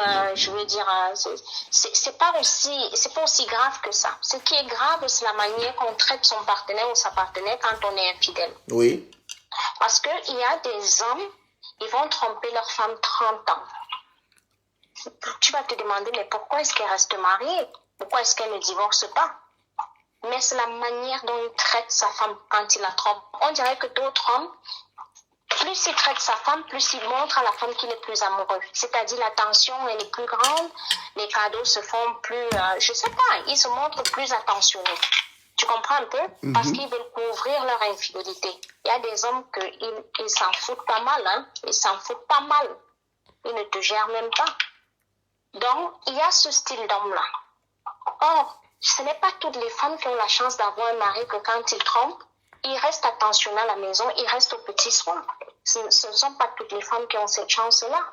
c'est pas aussi grave que ça. Ce qui est grave, c'est la manière qu'on traite son partenaire ou sa partenaire quand on est infidèle. Oui. Parce que il y a des hommes, ils vont tromper leur femme 30 ans. Tu vas te demander, mais pourquoi est-ce qu'elle reste mariée? Pourquoi est-ce qu'elle ne divorce pas? Mais c'est la manière dont il traite sa femme quand il la trompe. On dirait que d'autres hommes, plus il traite sa femme, plus il montre à la femme qu'il est plus amoureux. C'est-à-dire l'attention, elle est plus grande, les cadeaux se font plus, ils se montrent plus attentionnés. Tu comprends un peu? Parce qu'ils veulent couvrir leur infidélité. Il y a des hommes ils s'en foutent pas mal, hein. Ils s'en foutent pas mal. Ils ne te gèrent même pas. Donc, il y a ce style d'homme-là. Or, ce n'est pas toutes les femmes qui ont la chance d'avoir un mari que quand il trompe, il reste attentionné à la maison, il reste au petit soin. Ce ne sont pas toutes les femmes qui ont cette chance-là.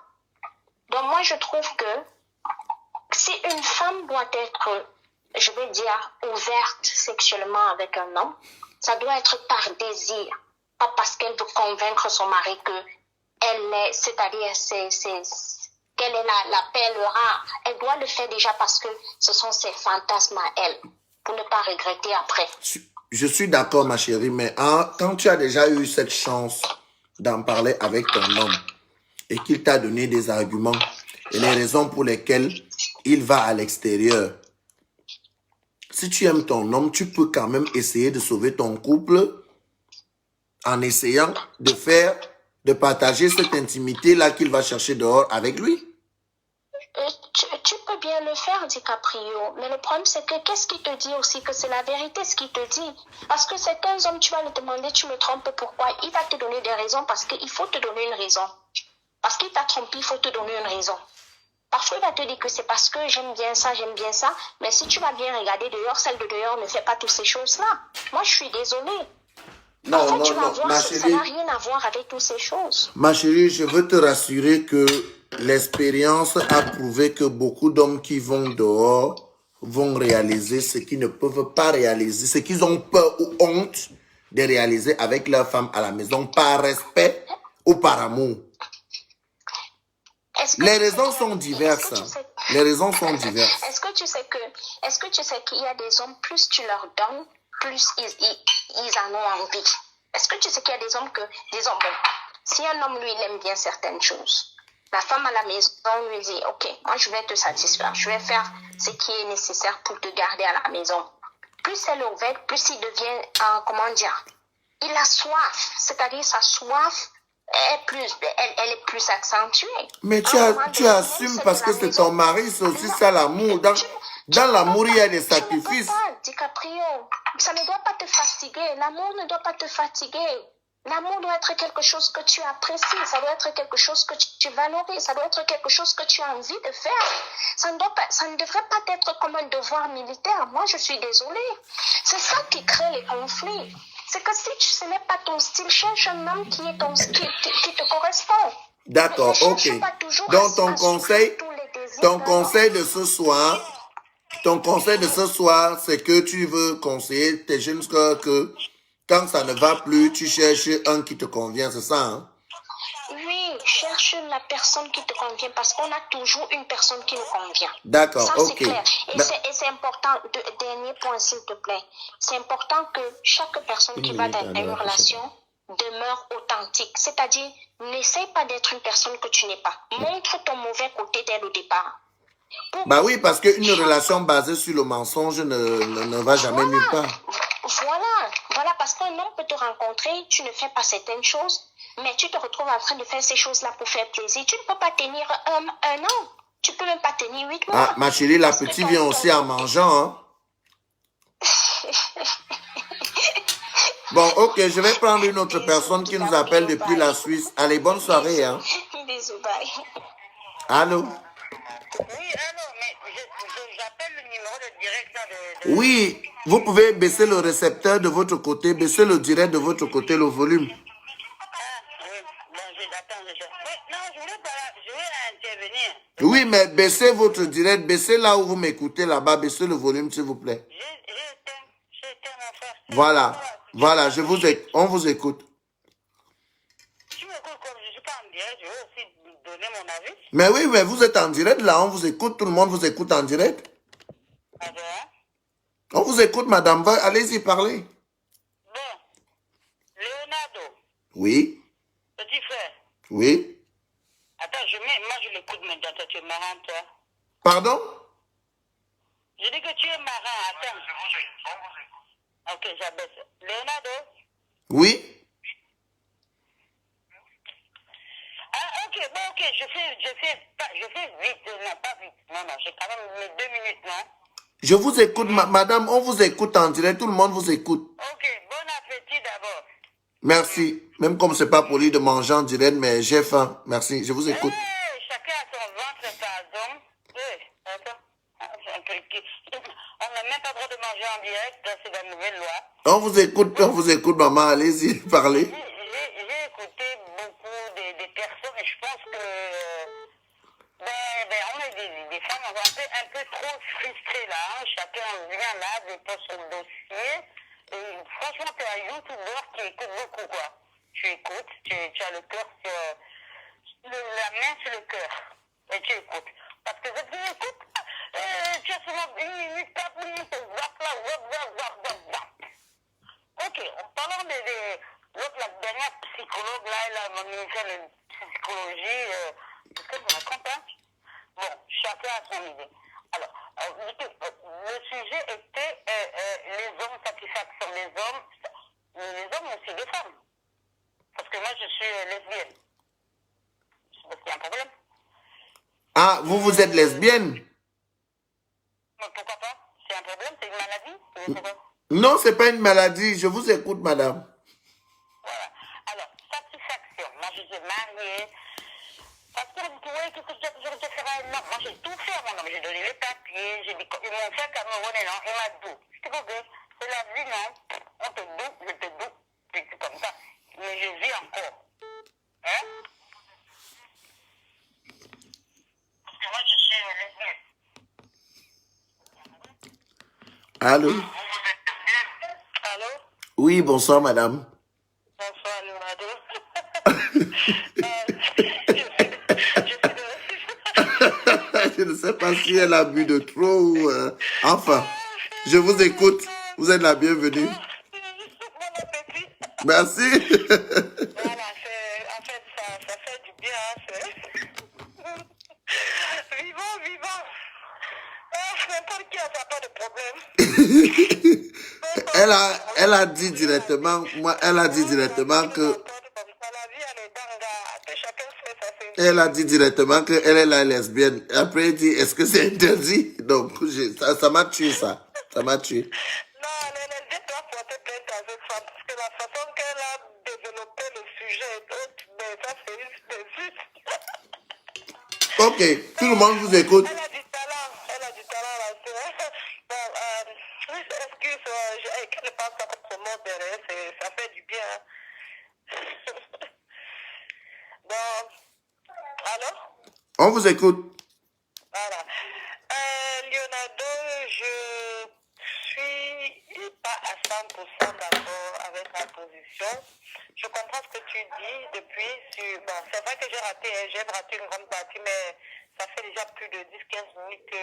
Donc moi, je trouve que si une femme doit être, je veux dire, ouverte sexuellement avec un homme, ça doit être par désir, pas parce qu'elle veut convaincre son mari qu'elle est la perle rare. Elle doit le faire déjà parce que ce sont ses fantasmes à elle, pour ne pas regretter après. Je suis d'accord, ma chérie, mais quand tu as déjà eu cette chance d'en parler avec ton homme et qu'il t'a donné des arguments et les raisons pour lesquelles il va à l'extérieur, si tu aimes ton homme, tu peux quand même essayer de sauver ton couple en essayant de partager cette intimité-là qu'il va chercher dehors avec lui. Tu peux bien le faire, DiCaprio, mais le problème c'est que qu'est-ce qu'il te dit aussi, que c'est la vérité ce qu'il te dit. Parce que certains hommes, tu vas le demander, tu me trompes, pourquoi? Il va te donner des raisons parce qu'il faut te donner une raison. Parce qu'il t'a trompé, il faut te donner une raison. Parfois, il va te dire que c'est parce que j'aime bien ça, mais si tu vas bien regarder dehors, celle de dehors ne fait pas toutes ces choses-là. Moi, je suis désolée. Non, ma chérie, ça n'a rien à voir avec toutes ces choses. Ma chérie, je veux te rassurer que l'expérience a prouvé que beaucoup d'hommes qui vont dehors vont réaliser ce qu'ils ne peuvent pas réaliser, ce qu'ils ont peur ou honte de réaliser avec leur femme à la maison, par respect ou par amour. Les raisons sont diverses. Les raisons sont diverses. Est-ce que tu sais qu'il y a des hommes, plus tu leur donnes, plus ils en ont envie. Est-ce que tu sais qu'il y a des hommes que, disons, bon, si un homme, lui, il aime bien certaines choses, la femme à la maison lui dit, ok, moi je vais te satisfaire, je vais faire ce qui est nécessaire pour te garder à la maison. Plus elle est ouverte, plus il devient, comment dire, il a soif, c'est-à-dire sa soif elle est plus accentuée. Mais tu assumes parce que c'est ton mari, c'est aussi ça l'amour. Dans l'amour, il y a des sacrifices. Tu ne peux pas, DiCaprio. Ça ne doit pas te fatiguer. L'amour ne doit pas te fatiguer. L'amour doit être quelque chose que tu apprécies. Ça doit être quelque chose que tu valorises. Ça doit être quelque chose que tu as envie de faire. Ça ne devrait pas être comme un devoir militaire. Moi, je suis désolée. C'est ça qui crée les conflits. C'est que si ce n'est pas ton style, cherche un homme qui te correspond. D'accord, ok. Donc ton conseil de ce soir, c'est que tu veux conseiller tes jeunes frères que quand ça ne va plus, tu cherches un qui te convient, c'est ça, hein? Oui, cherche la personne qui te convient parce qu'on a toujours une personne qui nous convient. D'accord, ça, ok. C'est clair. Et c'est important, dernier point s'il te plaît, c'est important que chaque personne qui va dans une relation demeure authentique. C'est-à-dire, n'essaie pas d'être une personne que tu n'es pas. Montre ton mauvais côté dès le départ. Bah oui, parce qu'une relation basée sur le mensonge ne va jamais nulle part. Voilà, parce qu'un homme peut te rencontrer, tu ne fais pas certaines choses, mais tu te retrouves en train de faire ces choses-là pour faire plaisir. Tu ne peux pas tenir un an. Tu peux même pas tenir 8 mois. Ah, ma chérie, l'appétit vient aussi en mangeant, hein. Bon, ok, je vais prendre une autre personne qui nous appelle depuis la Suisse. Allez, bonne soirée, hein. Bisous, bye. Allô? Oui, allô, mais j'appelle le numéro de direct là de... Oui, vous pouvez baisser le récepteur de votre côté, baisser le direct de votre côté, le volume. Ah, oui, bon, j'attends déjà. Oui, non, je voulais intervenir. Oui, mais baissez votre direct, baissez là où vous m'écoutez là-bas, baissez le volume, s'il vous plaît. J'éteins mon frère. Voilà, on vous écoute. Tu m'écoutes comme je ne suis pas en direct, je veux aussi donner mon avis. Mais oui, mais vous êtes en direct là, on vous écoute, tout le monde vous écoute en direct. Ah bon? On vous écoute, madame, allez-y, parlez. Bon, Leonardo, Oui, petit frère. oui. Attends, moi je l'écoute maintenant, toi tu es marrant, toi. Pardon? Je dis que tu es marrant, attends. Ok, j'abaisse. Leonardo? Oui. Ah, ok, bon, ok, je fais vite, non, pas vite. Non, j'ai quand même mes 2 minutes, non? Je vous écoute, madame, on vous écoute en direct, tout le monde vous écoute. Ok, bon appétit d'abord. Merci. Même comme c'est pas poli de manger en direct, mais j'ai faim. Merci, je vous écoute. Chacun a son ventre, pardon. Attends. On n'a même pas le droit de manger en direct, c'est la nouvelle loi. On vous écoute, maman, allez-y, parlez. J'ai écouté beaucoup des personnes et je pense que on est des femmes un peu trop frustrées là. Hein. Chacun vient là, dépose son dossier. Et franchement, tu es un youtubeur qui écoute beaucoup, quoi. Tu écoutes, tu as le cœur la main sur le cœur. Et tu écoutes. Parce que si tu écoutes, tu as souvent 1 minute, 4 minutes, zap là, zap. Ok, en parlant la dernière psychologue là, elle a ministère de psychologie, parce que je me raconte, hein? Bon, chacun a son idée. Alors, le sujet était les hommes, satisfaction des hommes, les hommes aussi des femmes. Parce que moi, je suis lesbienne. Je sais pas s'il y a un problème. Ah, vous êtes lesbienne? Mais pourquoi pas? C'est un problème? C'est une maladie? Non, c'est pas une maladie. Je vous écoute, madame. Voilà. Alors, satisfaction. Moi, je suis mariée. Parce que vous voyez que je ferai non. Moi, j'ai tout fait à mon homme. J'ai donné les papiers. Ils m'ont fait Camerounais, non? Il m'a doux. Je dis, ok, c'est la vie, non? On te doux, je te doux. Puis c'est comme ça. Mais je vis encore. Hein? Parce que moi, je suis lesbienne. Allô? Vous êtes lesbienne? Allô? Oui, bonsoir, madame. Bonsoir, Leonardo. Je ne sais pas si elle a bu de trop ou... Enfin, je vous écoute. Vous êtes la bienvenue. Bon appétit. Merci. Voilà, en fait, ça fait du bien. Vivant, vivant. N'importe qui n'a pas de problème. Elle a dit directement, elle a dit directement que, elle a dit directement qu'elle est la lesbienne. Après, elle dit, est-ce que c'est interdit? Donc, ça m'a tué, ça. Ça m'a tué. Non, les lesbiennes doivent porter plainte à cette femme parce que la façon qu'elle a développé le sujet est autre, mais ça, c'est juste. Ok, tout le monde vous écoute. Elle a du talent là-dessus. Bon, excuse, qu'elle ne pense pas comme ce mot derrière, ça fait du bien. Bon, alors? On vous écoute. Voilà. Leonardo, je suis pas à 100% d'accord avec ma position. Je comprends ce que tu dis depuis. Bon, c'est vrai que j'ai raté une grande partie, mais ça fait déjà plus de 10-15 minutes que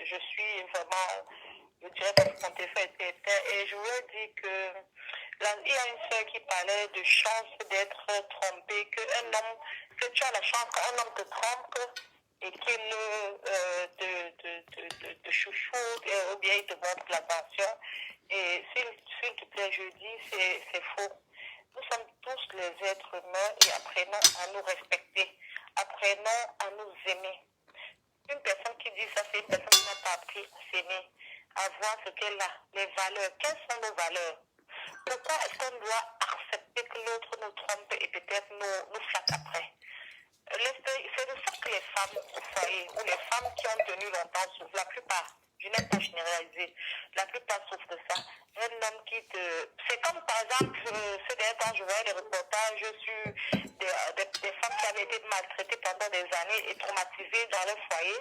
je suis vraiment, je dirais que mon téléphone était éteint. Et je voulais dire que là, il y a une sœur qui parlait de chance d'être trompé, que tu as la chance qu'un homme te trompe et qu'il te chouchoute ou bien il te montre l'attention. Et s'il te plaît, je dis, c'est faux. Nous sommes tous les êtres humains et apprenons à nous respecter. Apprenons à nous aimer. Une personne qui dit ça, c'est une personne qui n'a pas appris à s'aimer, à voir ce qu'elle a, les valeurs. Quelles sont nos valeurs? Pourquoi est-ce qu'on doit accepter que l'autre nous trompe et peut-être nous flatte après? C'est de ça que les femmes au foyer ou les femmes qui ont tenu longtemps souffrent. La plupart, je n'aime pas généraliser, la plupart souffrent de ça. Un homme qui te... C'est comme par exemple, ces derniers temps, je voyais des reportages sur des femmes qui avaient été maltraitées pendant des années et traumatisées dans leur foyer.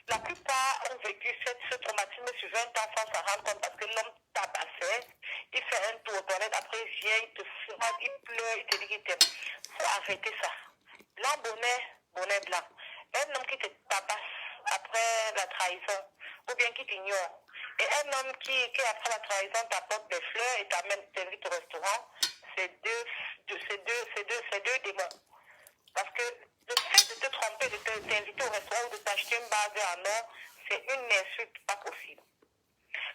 La plupart ont vécu ce traumatisme sur 20 ans sans s'en rendre compte parce que l'homme tabassait, il fait un tour aux toilettes, après il vient, il te frotte, il pleure, il te dit qu'il t'aime. Il faut arrêter ça. Blanc, bonnet blanc. Un homme qui te tabasse après la trahison, ou bien qui t'ignore. Et un homme qui après la trahison t'apporte des fleurs et t'invite au restaurant, c'est deux démons. Parce que le fait de te tromper, de t'inviter au restaurant ou de t'acheter une base en or, c'est une insulte pas possible.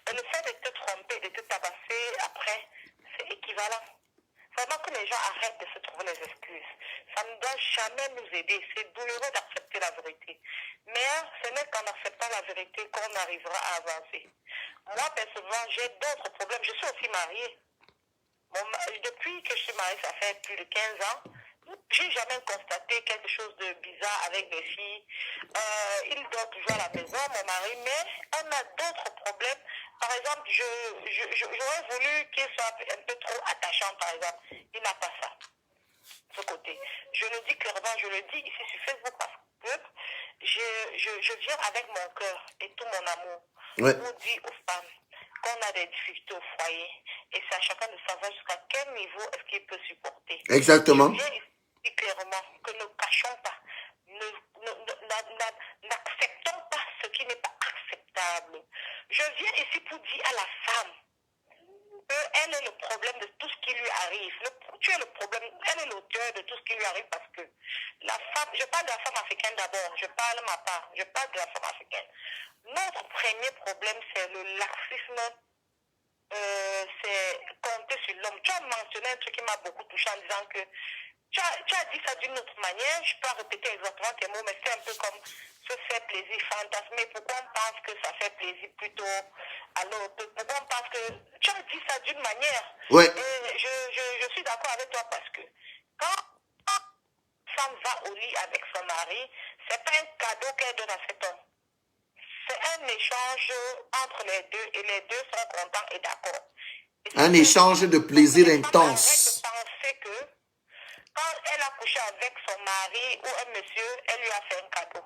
Mais le fait de te tromper, de te tabasser après, c'est équivalent. Vraiment que les gens arrêtent de se trouver les excuses. Ça ne doit jamais nous aider. C'est douloureux d'accepter la vérité. Mais ce n'est qu'en acceptant la vérité qu'on arrivera à avancer. Moi, personnellement, j'ai d'autres problèmes. Je suis aussi mariée. Depuis que je suis mariée, ça fait plus de 15 ans, j'ai jamais constaté quelque chose de bizarre avec mes filles. Il dort toujours à la maison, mon mari, mais on a d'autres problèmes. Par exemple, j'aurais voulu qu'il soit un peu trop attachant, par exemple. Il n'a pas ça, ce côté. Je le dis clairement, je le dis ici sur Facebook parce que je viens avec mon cœur et tout mon amour. Ouais. Pour dire aux femmes qu'on a des difficultés au foyer et c'est à chacun de savoir jusqu'à quel niveau est-ce qu'il peut supporter. Exactement. Je viens ici clairement que ne cachons pas, n'acceptons pas ce qui n'est pas acceptable. Je viens ici pour dire à la femme qu'elle est le problème de tout ce qui lui arrive. Tu es le problème, elle est l'auteur de tout ce qui lui arrive parce que la femme, je parle de la femme africaine d'abord, je parle de ma part, je parle de la femme africaine. Notre premier problème, c'est le laxisme, c'est compter sur l'homme. Tu as mentionné un truc qui m'a beaucoup touché en disant que tu as dit ça d'une autre manière, je peux répéter exactement tes mots, mais c'est un peu comme se faire plaisir, fantasmer. Pourquoi on pense que ça fait plaisir plutôt à l'autre? Pourquoi on pense que... Tu as dit ça d'une manière. Ouais. Et je suis d'accord avec toi parce que quand une femme va au lit avec son mari, c'est pas un cadeau qu'elle donne à cet homme. C'est un échange entre les deux et les deux sont contents et d'accord. Un échange de plaisir intense. intense. Arrête de penser que quand elle a couché avec son mari ou un monsieur, elle lui a fait un cadeau.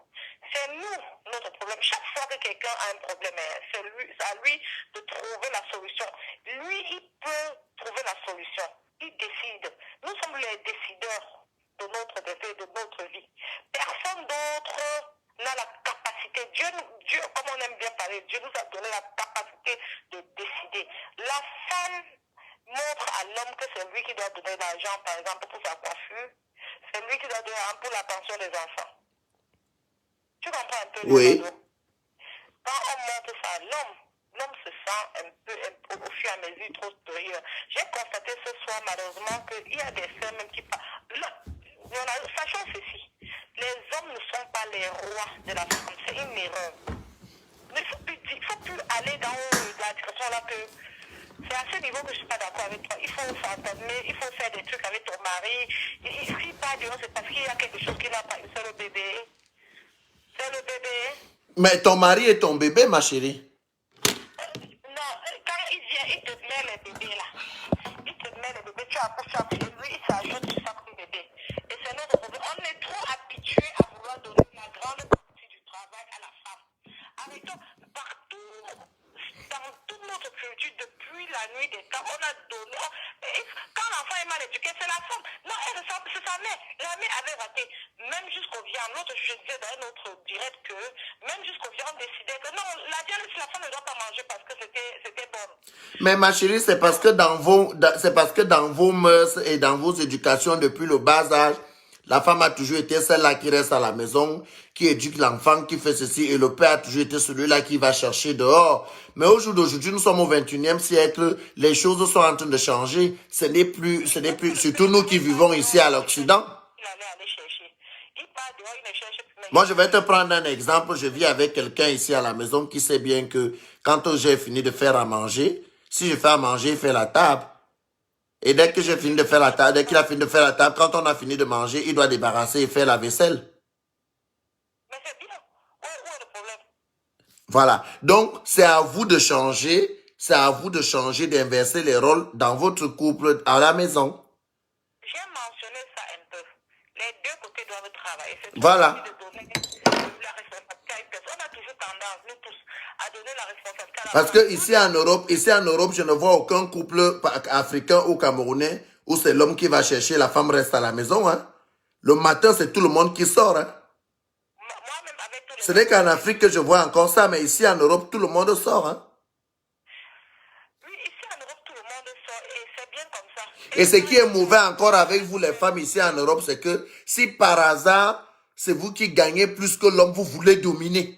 C'est nous, notre problème. Chaque fois que quelqu'un a un problème, c'est à lui de trouver la solution. Lui, il peut trouver la solution. Il décide. Nous sommes les décideurs de notre destin, de notre vie. Personne d'autre a la capacité, Dieu, comme on aime bien parler, Dieu nous a donné la capacité de décider. La femme montre à l'homme que c'est lui qui doit donner l'argent, par exemple, pour sa coiffure. C'est lui qui doit donner l'argent pour la pension des enfants. Tu comprends un peu, Oui. Leonardo? Quand on montre ça à l'homme, l'homme se sent un peu, au fur et à mesure, trop supérieur. J'ai constaté ce soir, malheureusement, qu'il y a des sœurs même qui parlent. Sachons ceci, les hommes ne sont pas les rois de la femme, c'est une erreur. Il ne faut plus aller dans la direction là que c'est à ce niveau que je ne suis pas d'accord avec toi. Il faut s'entendre, il faut faire des trucs avec ton mari. Si pas Dieu, c'est parce qu'il y a quelque chose qui n'a pas. C'est le bébé. C'est le bébé. Mais ton mari est ton bébé, ma chérie. Non, quand il vient, il te met les bébés là. Il te met les bébés, tu accouches chez lui, il s'ajoute sur chaque bébé. Et c'est notre problème. On est trop habitué à vouloir donner la grande partie du travail à la femme. Arrêtons, partout, dans toute notre culture, depuis la nuit des temps, on a donné. Quand l'enfant est mal éduqué, c'est la femme. Non, c'est sa mère. La mère avait raté. Même jusqu'au viande, l'autre, je disais dans un autre direct que, même jusqu'au viande, on décidait que non, la viande, la femme ne doit pas manger parce que c'était bon. Mais ma chérie, c'est parce que dans vos mœurs et dans vos éducations depuis le bas âge, la femme a toujours été celle-là qui reste à la maison, qui éduque l'enfant, qui fait ceci, et le père a toujours été celui-là qui va chercher dehors. Mais au jour d'aujourd'hui, nous sommes au 21e siècle, les choses sont en train de changer. Ce n'est plus, surtout nous qui vivons ici à l'Occident. Moi, je vais te prendre un exemple. Je vis avec quelqu'un ici à la maison qui sait bien que quand j'ai fini de faire à manger, si je fais à manger, il fait la table. Et dès que j'ai fini de faire la table, dès qu'il a fini de faire la table, quand on a fini de manger, il doit débarrasser et faire la vaisselle. Mais c'est bien. Où est le problème? Voilà. Donc, c'est à vous de changer. C'est à vous de changer, d'inverser les rôles dans votre couple à la maison. J'ai mentionné ça un peu. Les deux côtés doivent travailler. C'est Voilà. de donner la responsabilité à une personne. On a toujours tendance, nous tous, à donner la responsabilité à la Parce femme. que ici en Europe, je ne vois aucun couple africain ou camerounais où c'est l'homme qui va chercher, la femme reste à la maison. Hein. Le matin, c'est tout le monde qui sort. Hein. Moi-même, avec tous les Ce n'est qu'en Afrique que je vois encore ça, mais ici en Europe, tout le monde sort. Hein. Oui, ici en Europe, tout le monde sort et c'est bien comme ça. Et ce qui est mauvais encore avec vous, les femmes ici en Europe, c'est que si par hasard, c'est vous qui gagnez plus que l'homme, vous voulez dominer.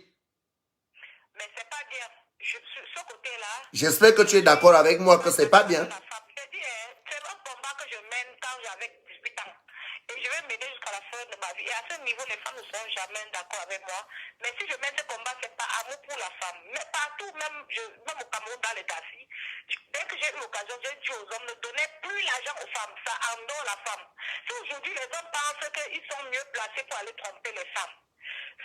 Mais c'est pas bien. Sur ce côté-là. J'espère que tu es d'accord avec moi que c'est pas bien. C'est un combat que je mène quand j'avais 18 ans. Et je vais mener jusqu'à la fin de ma vie. Et à ce niveau, les femmes ne seront jamais d'accord avec moi. Mais si je mène ce combat, c'est pas amour pour la femme. Mais partout, même au Cameroun, dans les taxis, dès que j'ai eu l'occasion, j'ai dit aux hommes, ne donnez plus l'argent aux femmes. Ça endort la femme. Si aujourd'hui, les hommes pensent qu'ils sont mieux placés pour aller tromper les femmes.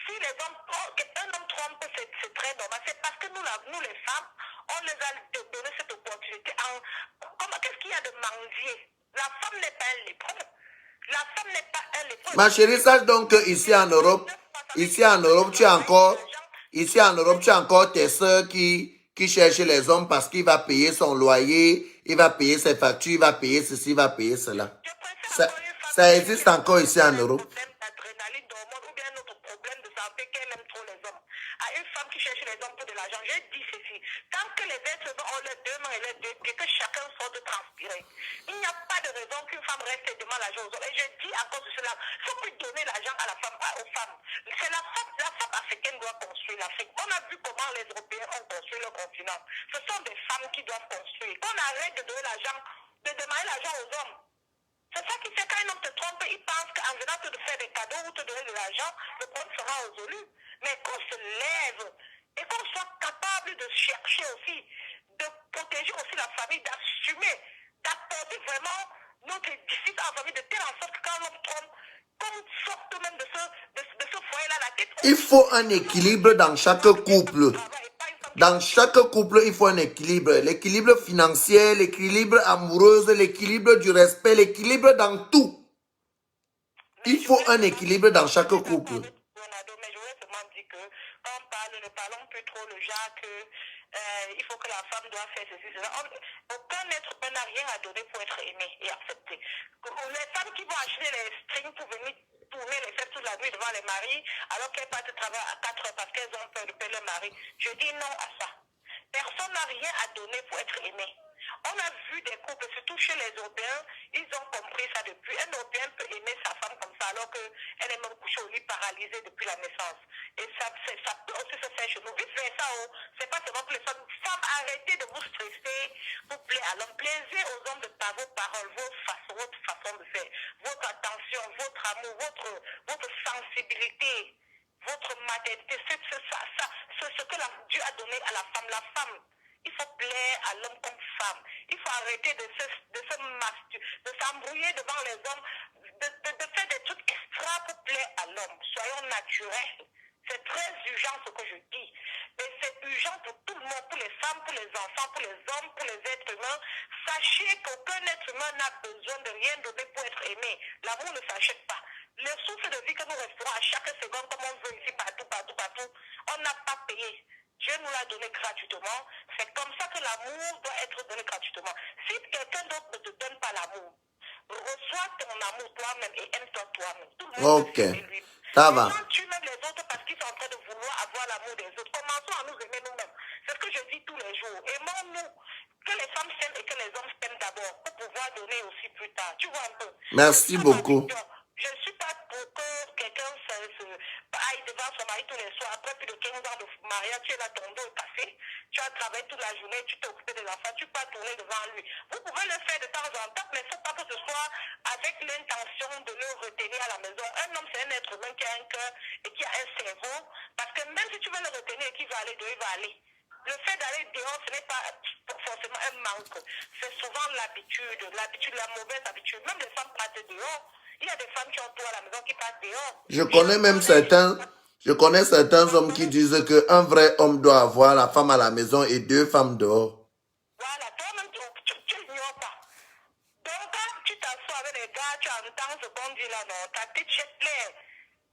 Si les hommes, un homme trompe, c'est très normal. C'est parce que nous les femmes, on les a donné cette opportunité. Qu'est-ce qu'il y a de mendier? La femme n'est pas un lépreux. La femme n'est pas un lépreux. Ma chérie, sache donc que ici en Europe, tu as encore tes soeurs qui cherchent les hommes parce qu'il va payer son loyer, il va payer ses factures, il va payer ceci, il va payer cela. Ça existe encore ici en Europe. Ou bien notre problème de santé qu'elle aime trop les hommes. À une femme qui cherche les hommes pour de l'argent, j'ai dit ceci. Tant que les êtres humains ont les deux mains et les deux pieds, que chacun sort de transpirer. Il n'y a pas de raison qu'une femme reste et demande l'argent aux hommes. Et je dis à cause de cela, il ne faut plus donner l'argent à la femme, aux femmes. C'est la femme africaine doit construire l'Afrique. On a vu comment les Européens ont construit le continent. Ce sont des femmes qui doivent construire. Qu'on arrête de donner l'argent, de demander l'argent aux hommes. C'est ça qui fait quand un homme te trompe, il pense qu'en venant te faire des cadeaux ou te donner de l'argent, le problème sera résolu. Mais qu'on se lève et qu'on soit capable de chercher aussi, de protéger aussi la famille, d'assumer, d'apporter vraiment notre édifice à la famille de telle en sorte que quand l'homme trompe, qu'on sorte même de ce foyer-là la tête. Il faut un équilibre dans chaque couple. Dans chaque couple, il faut un équilibre. L'équilibre financier, l'équilibre amoureux, l'équilibre du respect, l'équilibre dans tout. Il faut un équilibre dans chaque couple. Mais je voulais seulement dire que quand on parle, ne parlons plus trop le genre que il faut que la femme doit faire ceci, cela. Aucun être humain n'a rien à donner pour être aimé et accepté. Les femmes qui vont acheter les strings pour venir tourner les fesses toute la nuit vie devant les maris, alors qu'elles partent travailler à 4 heures parce qu'elles ont peur de perdre leur mari. Je dis non à ça. Personne n'a rien à donner pour être aimé. On a vu des couples, surtout chez les Européens, ils ont compris ça depuis. Un Européen peut aimer sa femme comme ça alors qu'elle est même couchée au lit paralysée depuis la naissance. Et ça peut aussi se faire chez nous. Vice versa, c'est pas seulement pour les femmes. Femmes, arrêtez de vous stresser pour plaire à l'homme. Plaisez aux hommes par vos paroles, votre façon de faire, votre attention, votre amour, votre sensibilité, votre maternité. C'est ce que Dieu a donné à la femme. La femme, il faut plaire à l'homme comme femme. Il faut arrêter de s'embrouiller devant les hommes, de faire des trucs extra pour plaire à l'homme. Soyons naturels. C'est très urgent ce que je dis. Et c'est urgent pour tout le monde, pour les femmes, pour les enfants, pour les hommes, pour les êtres humains. Sachez qu'aucun être humain n'a besoin de rien donner pour être aimé. L'amour ne s'achète pas. Le souffle de vie que nous restons à chaque seconde, comme on veut ici, partout, on n'a pas payé. Dieu nous l'a donné gratuitement. C'est comme ça que l'amour doit être donné gratuitement. Si quelqu'un d'autre ne te donne pas l'amour, reçois ton amour toi-même et aime-toi toi-même. Tout le monde Ok, peut s'aimer lui. ça va. Quand tu aimes les autres parce qu'ils sont en train de vouloir avoir l'amour des autres, commençons à nous aimer nous-mêmes. C'est ce que je dis tous les jours. Aimons-nous. Que les femmes s'aiment et que les hommes s'aiment d'abord pour pouvoir donner aussi plus tard. Tu vois un peu. Merci beaucoup. Je ne suis pas pour que quelqu'un aille devant son mari tous les soirs. Après plus de 15 ans de mariage, tu es là, ton dos est cassé. Tu as travaillé toute la journée, tu t'es occupé des enfants, tu peux tourner devant lui. Vous pouvez le faire de temps en temps, mais il ne faut pas que ce soit avec l'intention de le retenir à la maison. Un homme, c'est un être humain qui a un cœur et qui a un cerveau. Parce que même si tu veux le retenir et qu'il va aller dehors, il va aller. Le fait d'aller dehors, ce n'est pas forcément un manque. C'est souvent l'habitude, la mauvaise habitude. Même les femmes partent dehors. Il y a des femmes qui ont tout à la maison qui partent dehors. Je connais certains hommes qui disent qu'un vrai homme doit avoir la femme à la maison et 2 femmes dehors. Voilà, toi-même, tu l'ignores pas. Donc, quand tu t'assois avec les gars, tu entends ce qu'on dit là, non, ta tête est claire.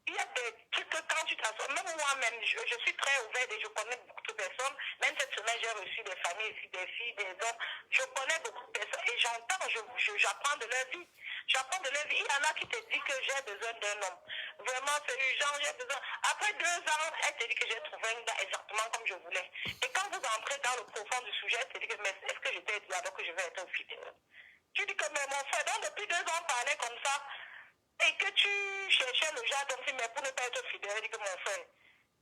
Il y a des trucs que quand tu t'assois, même moi-même, je suis très ouverte et je connais beaucoup de personnes. Même cette semaine, j'ai reçu des familles ici, des filles, des hommes. Je connais beaucoup de personnes et j'entends, j'apprends de leur vie. J'apprends de leur vie. Il y en a qui te disent que j'ai besoin d'un homme. Vraiment, c'est urgent, j'ai besoin. Après 2 ans, elle te dit que j'ai trouvé un gars exactement comme je voulais. Et quand vous entrez dans le profond du sujet, elle te dit que mais est-ce que je t'ai dit alors que je vais être fidèle? Tu dis que mais mon frère, donc depuis 2 ans, on parlait comme ça. Et que tu cherchais le genre comme si, mais pour ne pas être fidèle, elle dit que mon frère,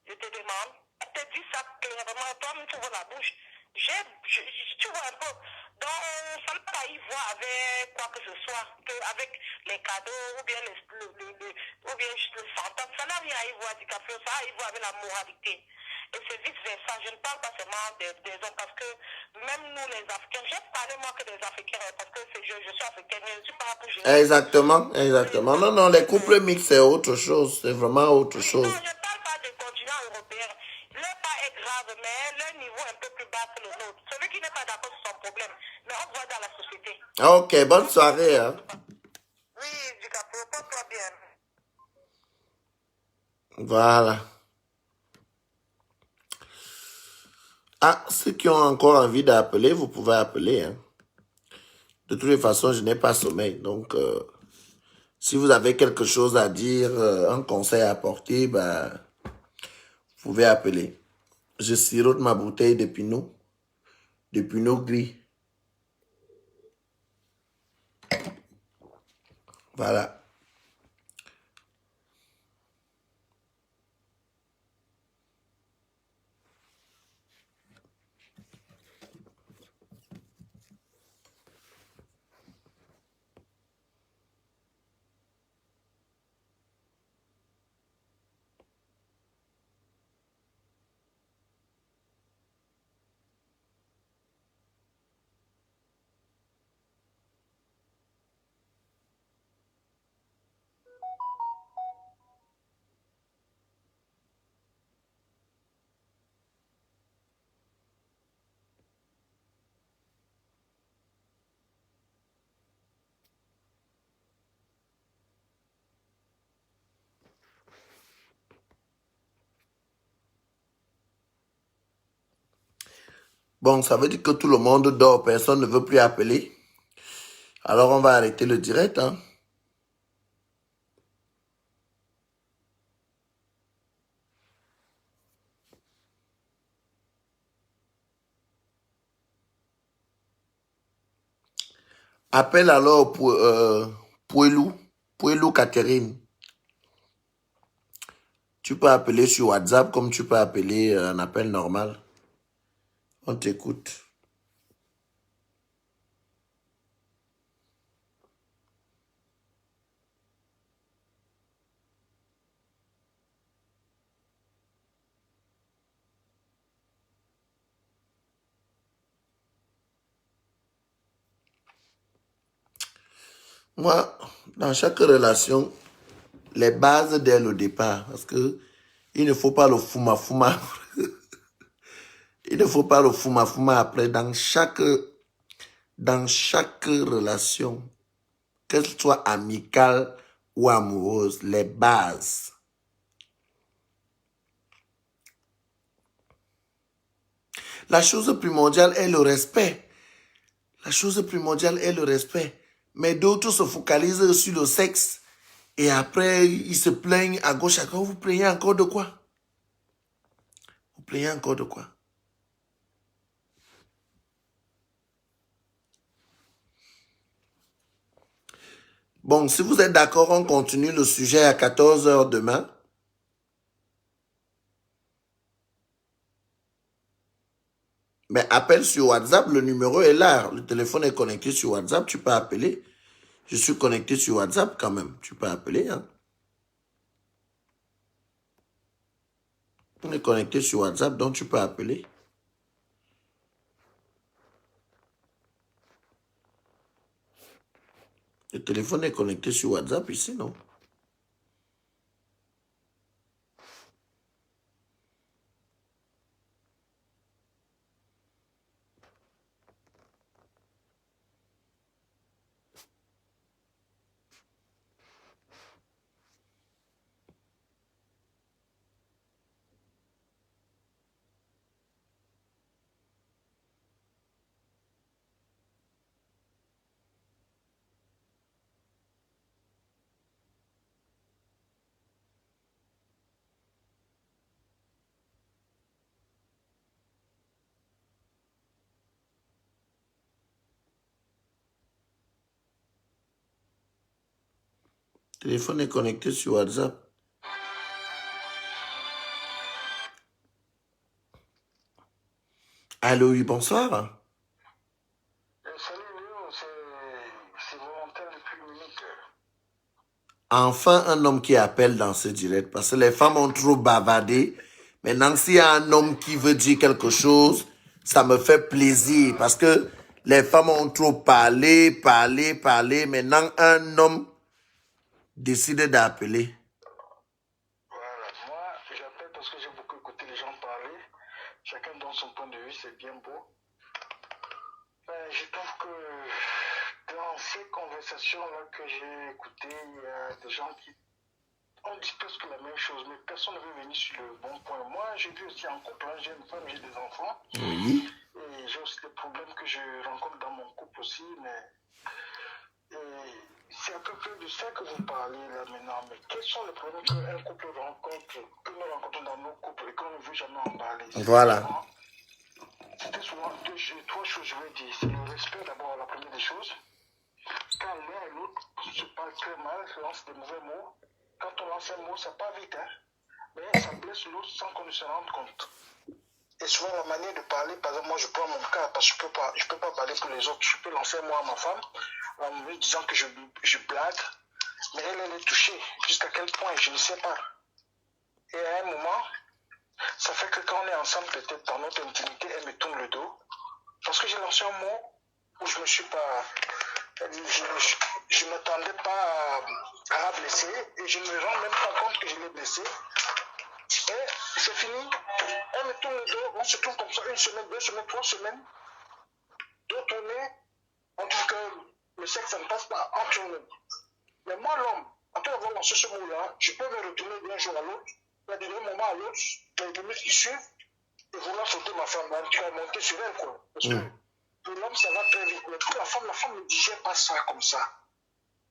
je te demande, elle te dit ça clairement, toi-même tu ouvres la bouche. Tu vois un peu. Donc, ça n'a pas à y voir avec quoi que ce soit, avec les cadeaux ou bien le sentiment. Ça n'a rien à y voir du café, ça a à y voir avec la moralité. Et c'est vice versa. Je ne parle pas seulement des hommes parce que même nous les Africains, j'ai parlé moi que des Africains parce que je suis africaine, je ne suis pas pour gérer. Exactement. Non, les couples mixtes, c'est autre chose. C'est vraiment autre chose. Non, je ne parle pas des continents européens. Leur pas est grave, mais leur niveau est un peu plus bas que le nôtre. Celui qui n'est pas d'accord, c'est son problème. Mais on voit dans la société. Ok, bonne soirée. Hein. Oui, du capot, porte-toi bien. Voilà. Ah, ceux qui ont encore envie d'appeler, vous pouvez appeler. Hein. De toutes les façons, je n'ai pas sommeil. Donc, si vous avez quelque chose à dire, un conseil à apporter, ben, vous pouvez appeler. Je sirote ma bouteille de pinot gris. Voilà. Bon, ça veut dire que tout le monde dort, personne ne veut plus appeler. Alors, on va arrêter le direct. Hein. Appelle alors pour Poelou Catherine. Tu peux appeler sur WhatsApp comme tu peux appeler un appel normal. On t'écoute. Moi, dans chaque relation, les bases dès le départ, parce que il ne faut pas le fouma-fouma. Il ne faut pas le fouma-fouma après. Dans chaque relation, qu'elle soit amicale ou amoureuse, les bases. La chose primordiale est le respect. La chose primordiale est le respect. Mais d'autres se focalisent sur le sexe et après, ils se plaignent à gauche, à droite. Vous plaignez encore de quoi? Vous plaignez encore de quoi? Bon, si vous êtes d'accord, on continue le sujet à 14h demain. Mais appelle sur WhatsApp, le numéro est là. Le téléphone est connecté sur WhatsApp, tu peux appeler. Je suis connecté sur WhatsApp quand même. Tu peux appeler. Hein. On est connecté sur WhatsApp, donc tu peux appeler. Le téléphone est connecté sur WhatsApp ici, non? Le téléphone est connecté sur WhatsApp. Allô, oui, bonsoir. Salut Léo, c'est Valentin depuis Munich. Enfin, un homme qui appelle dans ce direct. Parce que les femmes ont trop bavardé. Maintenant, s'il y a un homme qui veut dire quelque chose, ça me fait plaisir. Parce que les femmes ont trop parlé. Maintenant, un homme décide d'appeler. Voilà, moi j'appelle parce que j'ai beaucoup écouté les gens parler. Chacun donne son point de vue, c'est bien beau. Je trouve que dans ces conversations-là que j'ai écoutées, il y a des gens qui on dit presque la même chose, mais personne ne veut venir sur le bon point. Moi, j'ai vu aussi en couple, j'ai une femme, j'ai des enfants. Oui. Et j'ai aussi des problèmes que je rencontre dans mon couple aussi, mais c'est à peu près de ça que vous parlez là maintenant. Mais quels sont les problèmes qu'un couple rencontre, que nous rencontrons dans nos couples et qu'on ne veut jamais en parler? Voilà. C'était souvent trois choses, je veux dire. C'est le respect d'abord, la première des choses. Quand l'un et l'autre se parlent très mal, se lancent des mauvais mots, quand on lance un mot, ça part vite, hein, mais ça blesse l'autre sans qu'on ne se rende compte. Et souvent, la manière de parler, par exemple, moi je prends mon cas, parce que je peux pas parler pour les autres. Je peux lancer un mot à ma femme en me disant que je blague, mais elle est touchée. Jusqu'à quel point, je ne sais pas. Et à un moment, ça fait que quand on est ensemble, peut-être dans notre intimité, elle me tourne le dos. Parce que j'ai lancé un mot où je me suis pas. Je ne m'attendais pas à la blesser et je ne me rends même pas compte que je l'ai blessée. Et c'est fini. Elle me tourne le dos, on se tourne comme ça 1 semaine, 2 semaines, 3 semaines. 2 tournées, on trouve que le sexe, ça ne passe pas entre nous. Mais moi, l'homme, après avoir lancé ce mot-là, je peux me retourner d'un jour à l'autre, d'un moment à l'autre, les minutes qui suivent, et vouloir sauter ma femme, en tout cas monter sur elle, quoi. Parce que pour l'homme, ça va très vite. Mais pour la femme ne digère pas ça comme ça.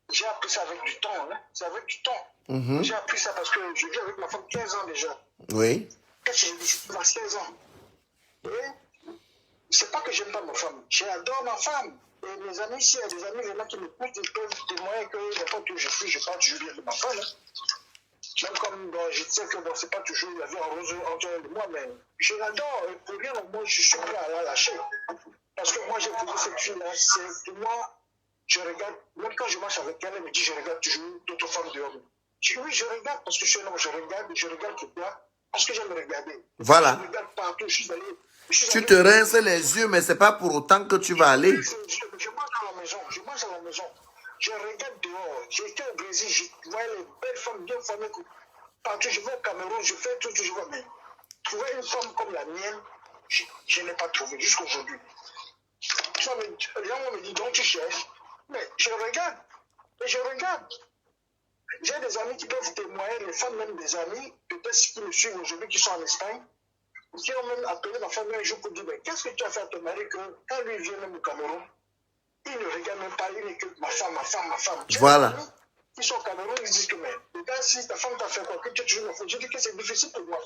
J'ai appris ça avec du temps, hein. C'est avec du temps. J'ai appris ça parce que je vis avec ma femme 15 ans déjà. Oui. Qu'est-ce que j'ai dit? 16 ans. Et c'est pas que j'aime pas ma femme. J'adore ma femme. Et mes amis, s'il y a des amis vraiment qui m'écoutent, ils peuvent témoigner que n'importe où je suis, je parle toujours bien de ma femme. Même comme je sais que c'est pas toujours la vie en rose entre elle et moi, mais je l'adore. Et pour rien au moins, je suis prêt à la lâcher. Parce que moi, j'ai posé cette fille-là. C'est que moi, je regarde, même quand je marche avec elle, elle me dit je regarde toujours d'autres femmes dehors. Je dis oui, je regarde parce que je suis un homme, je regarde tout là, parce que j'aime regarder. Voilà. Je regarde partout, je suis allé. Tu te rinces les yeux, mais c'est pas pour autant que tu vas aller. Je mange à la maison, je regarde dehors. J'étais au Brésil, je voyais les belles femmes bien formées. Partout, je vais au Cameroun, je fais tout, je vois. Mais trouver une femme comme la mienne, je n'ai pas trouvé jusqu'à aujourd'hui. Les gens me disent, donc tu cherches. Mais je regarde, et je regarde. J'ai des amis qui peuvent témoigner, les femmes même des amis, peut-être qui me suivent aujourd'hui, qui sont en Espagne, qui ont même appelé ma femme un jour pour dire, mais qu'est-ce que tu as fait à ton mari que quand lui vient même au Cameroun, il ne regarde même pas, il n'est que ma femme. Voilà. Ils sont au Cameroun, ils disent que, mais regarde, si ta femme t'a fait quoi, que tu as toujours une femme. Je dis que c'est difficile pour moi.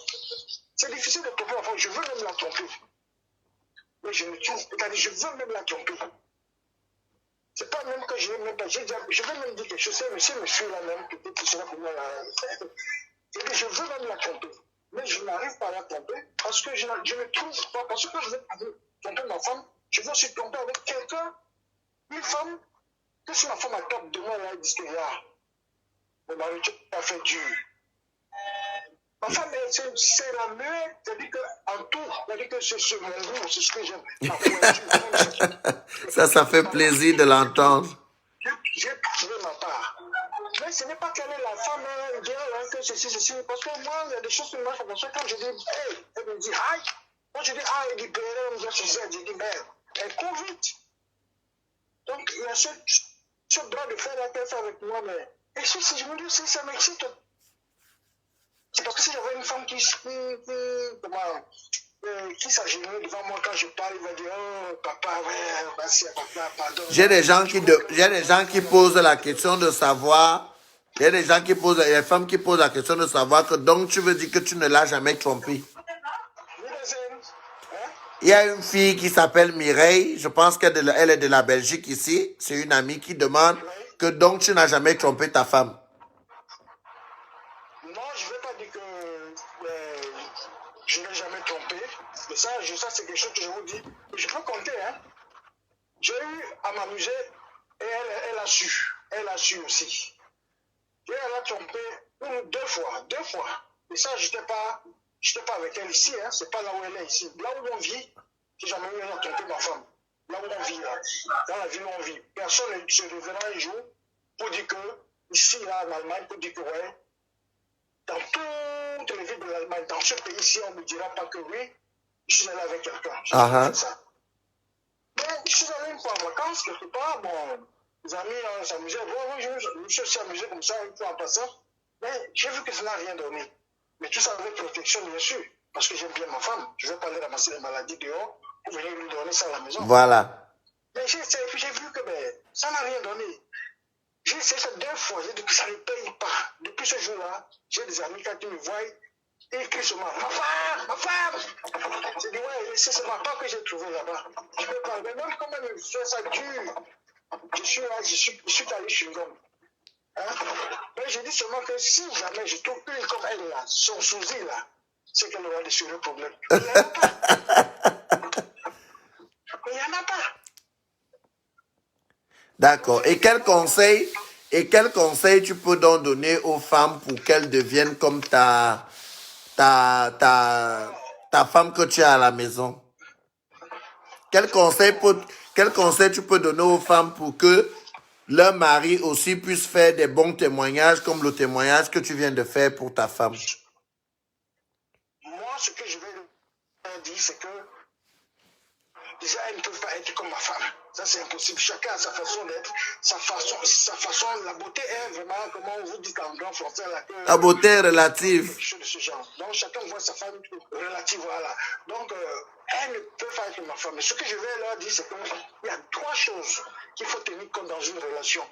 C'est difficile de tromper ma femme, je veux même la tromper. Mais je me trouve, c'est-à-dire, je veux même la tromper. C'est pas même que je veux même pas, je veux même dire quelque chose, mais si je suis là même, peut-être que c'est là pour moi. Je veux même la tromper. Mais je n'arrive pas à la tromper parce que je ne trouve pas, parce que quand je veux tromper ma femme, je veux aussi tromper avec quelqu'un, une femme, que si ma femme a top de moi, là, elle dit que là, mon mari, tu as fait dur. Ma femme, c'est la meilleure, c'est-à-dire qu'en tout, c'est-à-dire que c'est mon goût, c'est ce que j'aime. Ça fait plaisir de l'entendre. J'ai trouvé ma part. Mais ce n'est pas qu'elle est la femme idéale, que ceci, parce que moi, il y a des choses qui me marchent, parce que quand je dis, hey, elle me dit, aïe, moi je dis, ah, elle dit, elle dit, merde, elle court vite. Donc, il y a ce bras de fer là qu'elle fait avec moi, mais, et si je me dis, ça m'excite. C'est parce que si j'avais une femme qui s'agenouille devant moi quand je parle, il va dire, oh, papa, ouais, merci, papa, pardon. J'ai des gens qui posent la question de savoir, il y a des femmes qui posent la question de savoir que donc tu veux dire que tu ne l'as jamais trompé. Il y a une fille qui s'appelle Mireille, je pense qu'elle est de la Belgique ici, c'est une amie qui demande que donc tu n'as jamais trompé ta femme. Non, je ne vais pas dire que je ne l'ai jamais trompé, mais ça c'est quelque chose que je vous dis. Je peux compter, hein. J'ai eu à m'amuser et elle a su aussi. Et elle a trompé deux fois. Et ça, je n'étais pas avec elle ici, hein. C'est pas là où elle est ici. Là où on vit, j'ai jamais eu à tromper ma femme. Là où on vit, là. Dans la ville où on vit. Personne ne se révélera un jour pour dire que, ici, là, en Allemagne, pour dire que, ouais, dans toutes les villes de l'Allemagne, dans ce pays-ci, on ne me dira pas que oui, je suis allé avec quelqu'un. Ça. Mais je suis allé une fois en vacances, quelque part, mes amis s'amusaient. Oui, je me suis aussi amusé comme ça, une fois en passant. Mais j'ai vu que ça n'a rien donné. Mais tout ça avec protection, bien sûr, parce que j'aime bien ma femme. Je ne vais pas aller ramasser les maladies dehors pour venir lui donner ça à la maison. Voilà. Mais j'ai vu que ça n'a rien donné. J'ai essayé ça 2 fois, j'ai dit que ça ne paye pas. Depuis ce jour-là, j'ai des amis, quand ils me voient, ils crient sur moi, ma femme. J'ai dit, ouais, c'est ma part que j'ai trouvé là-bas. Je peux pas, mais même quand même, il fait ça dur. Je suis là, je suis allé chez l'homme. Hein? Mais je dis seulement que si jamais je trouve une comme elle là, son souci là, c'est qu'elle aura des sérieux problèmes. Mais il n'y en a pas. Mais il n'y en a pas. D'accord. Et quel conseil tu peux donc donner aux femmes pour qu'elles deviennent comme ta femme que tu as à la maison? Quel conseil tu peux donner aux femmes pour que leur mari aussi puisse faire des bons témoignages comme le témoignage que tu viens de faire pour ta femme? Moi, ce que je vais leur dire, c'est que déjà, elles ne peuvent pas être comme ma femme. Ça, c'est impossible. Chacun a sa façon d'être, sa façon. La beauté est vraiment, comment on vous dit en grand français, là, que la beauté est relative. Quelque chose de ce genre. Donc, chacun voit sa femme relative, voilà. Donc, elles ne peuvent pas être ma femme. Mais ce que je vais leur dire, c'est qu'il y a 3 choses qu'il faut tenir compte dans une relation.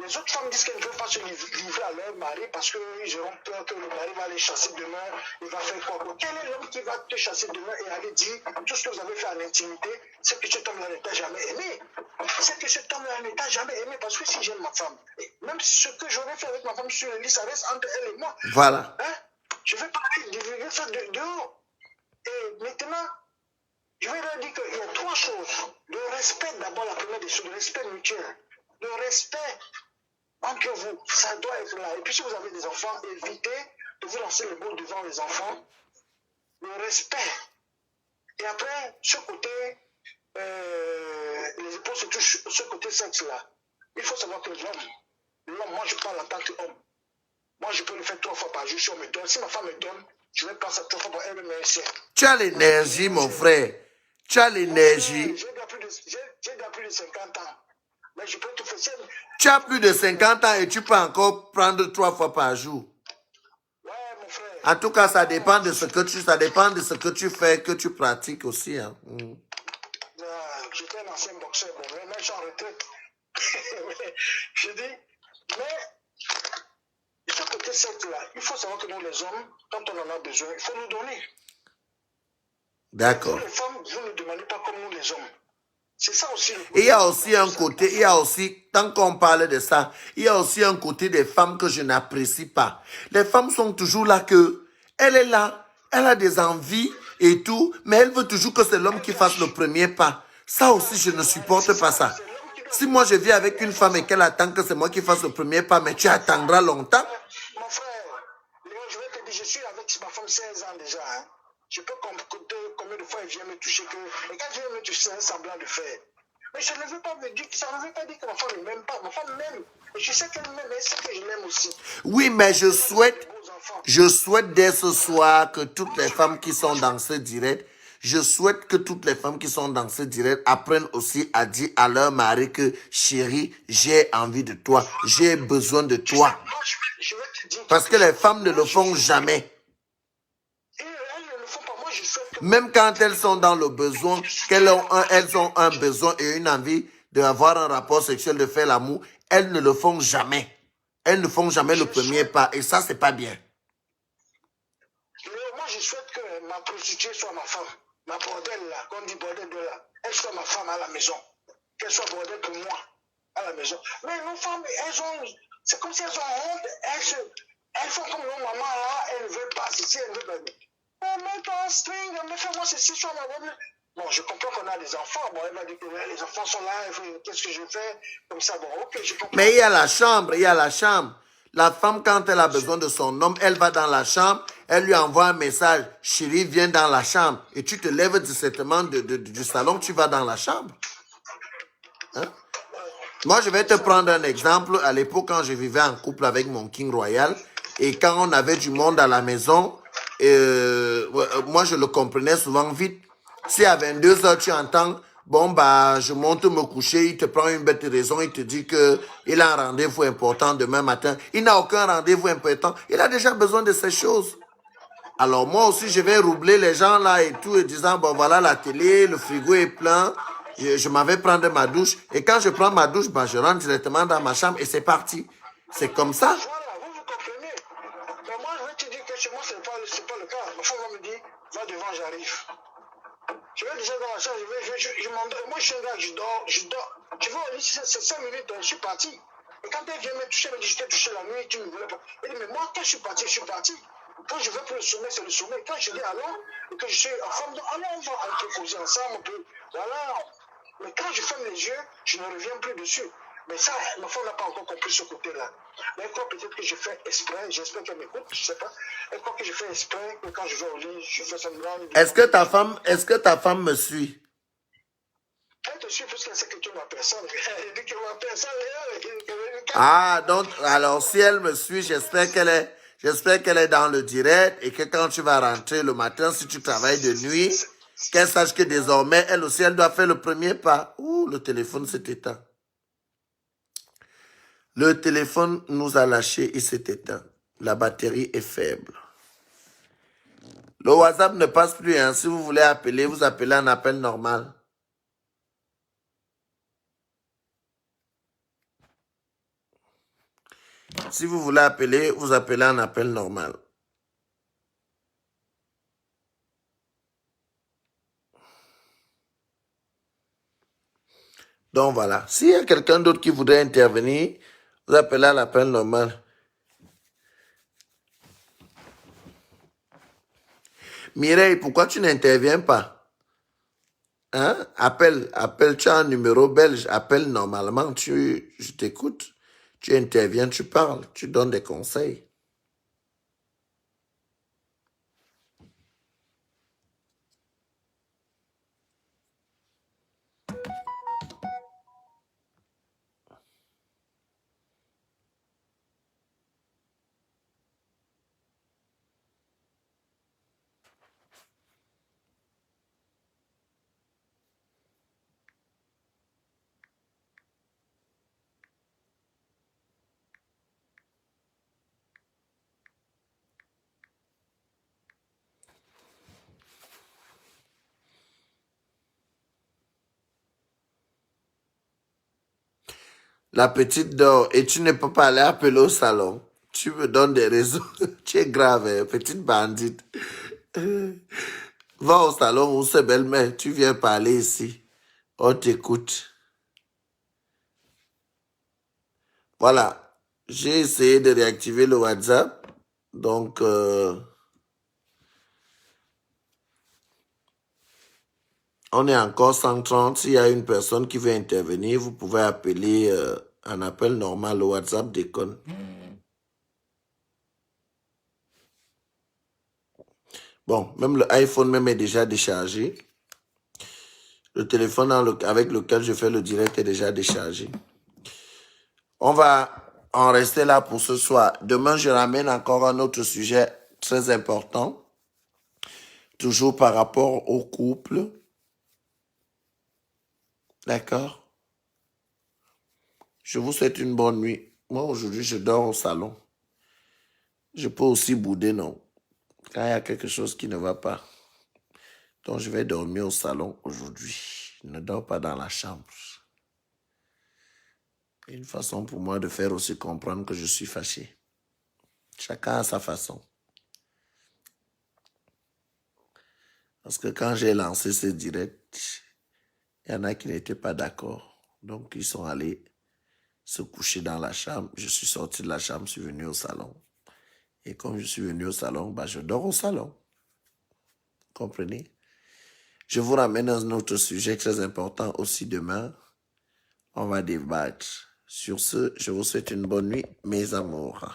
Les autres femmes disent qu'elles ne peuvent pas se livrer à leur mari parce qu'ils auront peur que le mari va les chasser demain, il va faire quoi. Quel est l'homme qui va te chasser demain et aller dire tout ce que vous avez fait en intimité, c'est que cet homme-là ne t'a jamais aimé. C'est que cet homme-là ne t'a jamais aimé parce que si j'aime ma femme, même ce que j'aurais fait avec ma femme sur le lit, ça reste entre elle et moi. Voilà. Hein? Je vais parler, je vais faire dehors. Et maintenant, je vais leur dire qu'il y a trois choses. Le respect, d'abord, la première des choses, le respect mutuel. Le respect entre vous, ça doit être là. Et puis si vous avez des enfants, évitez de vous lancer les mots devant les enfants. Le respect. Et après, ce côté, les épaules se touchent, ce côté sexe-là. Il faut savoir que l'homme, moi je parle en tant qu'homme. Moi je peux le faire 3 fois par jour si on me donne. Si ma femme me donne, je vais passer 3 fois par elle me laisser. Tu as l'énergie, mon frère. Tu as l'énergie. J'ai déjà plus de 50 ans. Mais je peux te faire. Tu as plus de 50 ans et tu peux encore prendre 3 fois par jour. Ouais, mon frère. En tout cas, ça dépend de ce que tu fais, que tu pratiques aussi. Hein. J'étais un ancien boxeur, bon, maintenant je suis en retraite. Je dis, mais ce côté sexe-là, il faut savoir que nous les hommes, quand on en a besoin, il faut nous donner. D'accord. Vous les femmes, vous ne demandez pas comme nous les hommes. C'est ça aussi. Il y a aussi un côté, tant qu'on parle de ça, il y a aussi un côté des femmes que je n'apprécie pas. Les femmes sont toujours là elle est là, elle a des envies et tout, mais elle veut toujours que c'est l'homme qui fasse le premier pas. Ça aussi, je ne supporte pas ça. Si moi je vis avec une femme et qu'elle attend que c'est moi qui fasse le premier pas, mais tu attendras longtemps. Mon frère, je vais te dire, je suis avec ma femme 16 ans déjà. Hein. Je peux compter combien de fois elle vient me toucher et quand je viens me toucher, c'est un semblant de faire. Mais ça ne veut pas dire que ma femme ne m'aime pas. Ma femme m'aime. Et je sais qu'elle m'aime, mais c'est que je l'aime aussi. Oui, mais je souhaite dès ce soir que toutes les femmes qui sont dans ce direct, apprennent aussi à dire à leur mari que chérie, j'ai envie de toi, j'ai besoin de toi. Parce que les femmes ne le font jamais. Même quand elles sont dans le besoin, elles ont un besoin et une envie d'avoir un rapport sexuel, de faire l'amour, elles ne le font jamais. Elles ne font jamais le premier pas. Et ça, c'est pas bien. Moi, je souhaite que ma prostituée soit ma femme. Ma bordelle là, qu'on dit bordelle de là, elle soit ma femme à la maison. Qu'elle soit bordelle pour moi à la maison. Mais nos femmes, c'est comme si elles ont honte. Elles font comme nos mamans là, elles ne veulent pas ceci, elles ne veulent pas. Mets-toi un string, mais fais-moi ceci, soit ma bonne. Bon, je comprends qu'on a des enfants. Bon, elle va dire que les enfants sont là, qu'est-ce que je fais? Comme ça, bon, ok, je comprends. Mais il y a la chambre, La femme, quand elle a besoin de son homme, elle va dans la chambre, elle lui envoie un message, chérie, viens dans la chambre. Et tu te lèves discrètement du salon, tu vas dans la chambre. Hein? Moi, je vais te prendre un exemple. À l'époque, quand je vivais en couple avec mon King Royal, et quand on avait du monde à la maison, moi, je le comprenais souvent vite. Si à 22 heures, tu entends, bon, bah, je monte me coucher, il te prend une bête raison, il te dit qu'il a un rendez-vous important demain matin. Il n'a aucun rendez-vous important. Il a déjà besoin de ces choses. Alors, moi aussi, je vais roubler les gens là et tout, et disant, bon, voilà la télé, le frigo est plein, je m'en vais prendre ma douche. Et quand je prends ma douche, bah, je rentre directement dans ma chambre et c'est parti. C'est comme ça. Voilà, vous comprenez. Mais moi, je vais te dire que chez moi, c'est pas le cas. Ma femme va me dire, va devant, j'arrive. Je vais déjà dans la chambre, je m'endors. Moi, je suis un gars, je dors. Tu vois, c'est 5 minutes, je suis parti. Et quand elle vient me toucher, elle me dit, je t'ai touché la nuit, tu ne voulais pas. Elle dit, mais moi, quand je suis parti, je suis parti. Quand je vais pour le sommet, c'est le sommet. Quand je dis allons, et que je suis en forme de allons, on va entreposer ensemble, on peut. Voilà. Mais quand je ferme les yeux, je ne reviens plus dessus. Mais ça, ma femme n'a pas encore compris ce côté-là. Mais elle croit peut-être que je fais exprès, j'espère qu'elle m'écoute, je ne sais pas. Elle croit que je fais exprès, que quand je vais au lit, je fais semblant. Est-ce que ta femme me suit? Elle te suit parce qu'elle sait que tu es ma personne. Elle dit que ma personne est... Ah, donc, alors si elle me suit, j'espère qu'elle est dans le direct et que quand tu vas rentrer le matin, si tu travailles de nuit, qu'elle sache que désormais, elle aussi, elle doit faire le premier pas. Ouh, le téléphone s'est éteint. Le téléphone nous a lâché, il s'est éteint. La batterie est faible. Le WhatsApp ne passe plus. Hein. Si vous voulez appeler, vous appelez un appel normal. Si vous voulez appeler, vous appelez en appel normal. Donc voilà. S'il y a quelqu'un d'autre qui voudrait intervenir, vous appelez à l'appel normal. Mireille, pourquoi tu n'interviens pas? Hein? Appelle, tu as un numéro belge, appelle normalement, je t'écoute, tu interviens, tu parles, tu donnes des conseils. La petite dort et tu ne peux pas aller appeler au salon. Tu me donnes des raisons. Tu es grave, hein, petite bandite. Va au salon où c'est belle-mère. Tu viens parler ici. On t'écoute. Voilà. J'ai essayé de réactiver le WhatsApp. Donc, on est encore 130. S'il y a une personne qui veut intervenir, vous pouvez appeler un appel normal. Le WhatsApp déconne. Bon, même le iPhone même est déjà déchargé. Le téléphone avec lequel je fais le direct est déjà déchargé. On va en rester là pour ce soir. Demain, je ramène encore un autre sujet très important. Toujours par rapport au couple. D'accord? Je vous souhaite une bonne nuit. Moi, aujourd'hui, je dors au salon. Je peux aussi bouder, non? Quand il y a quelque chose qui ne va pas. Donc, je vais dormir au salon aujourd'hui. Je ne dors pas dans la chambre. C'est une façon pour moi de faire aussi comprendre que je suis fâché. Chacun a sa façon. Parce que quand j'ai lancé ce direct, il y en a qui n'étaient pas d'accord. Donc, ils sont allés se coucher dans la chambre. Je suis sorti de la chambre, je suis venu au salon. Et comme je suis venu au salon, je dors au salon. Comprenez? Je vous ramène à un autre sujet très important aussi demain. On va débattre. Sur ce, je vous souhaite une bonne nuit, mes amours.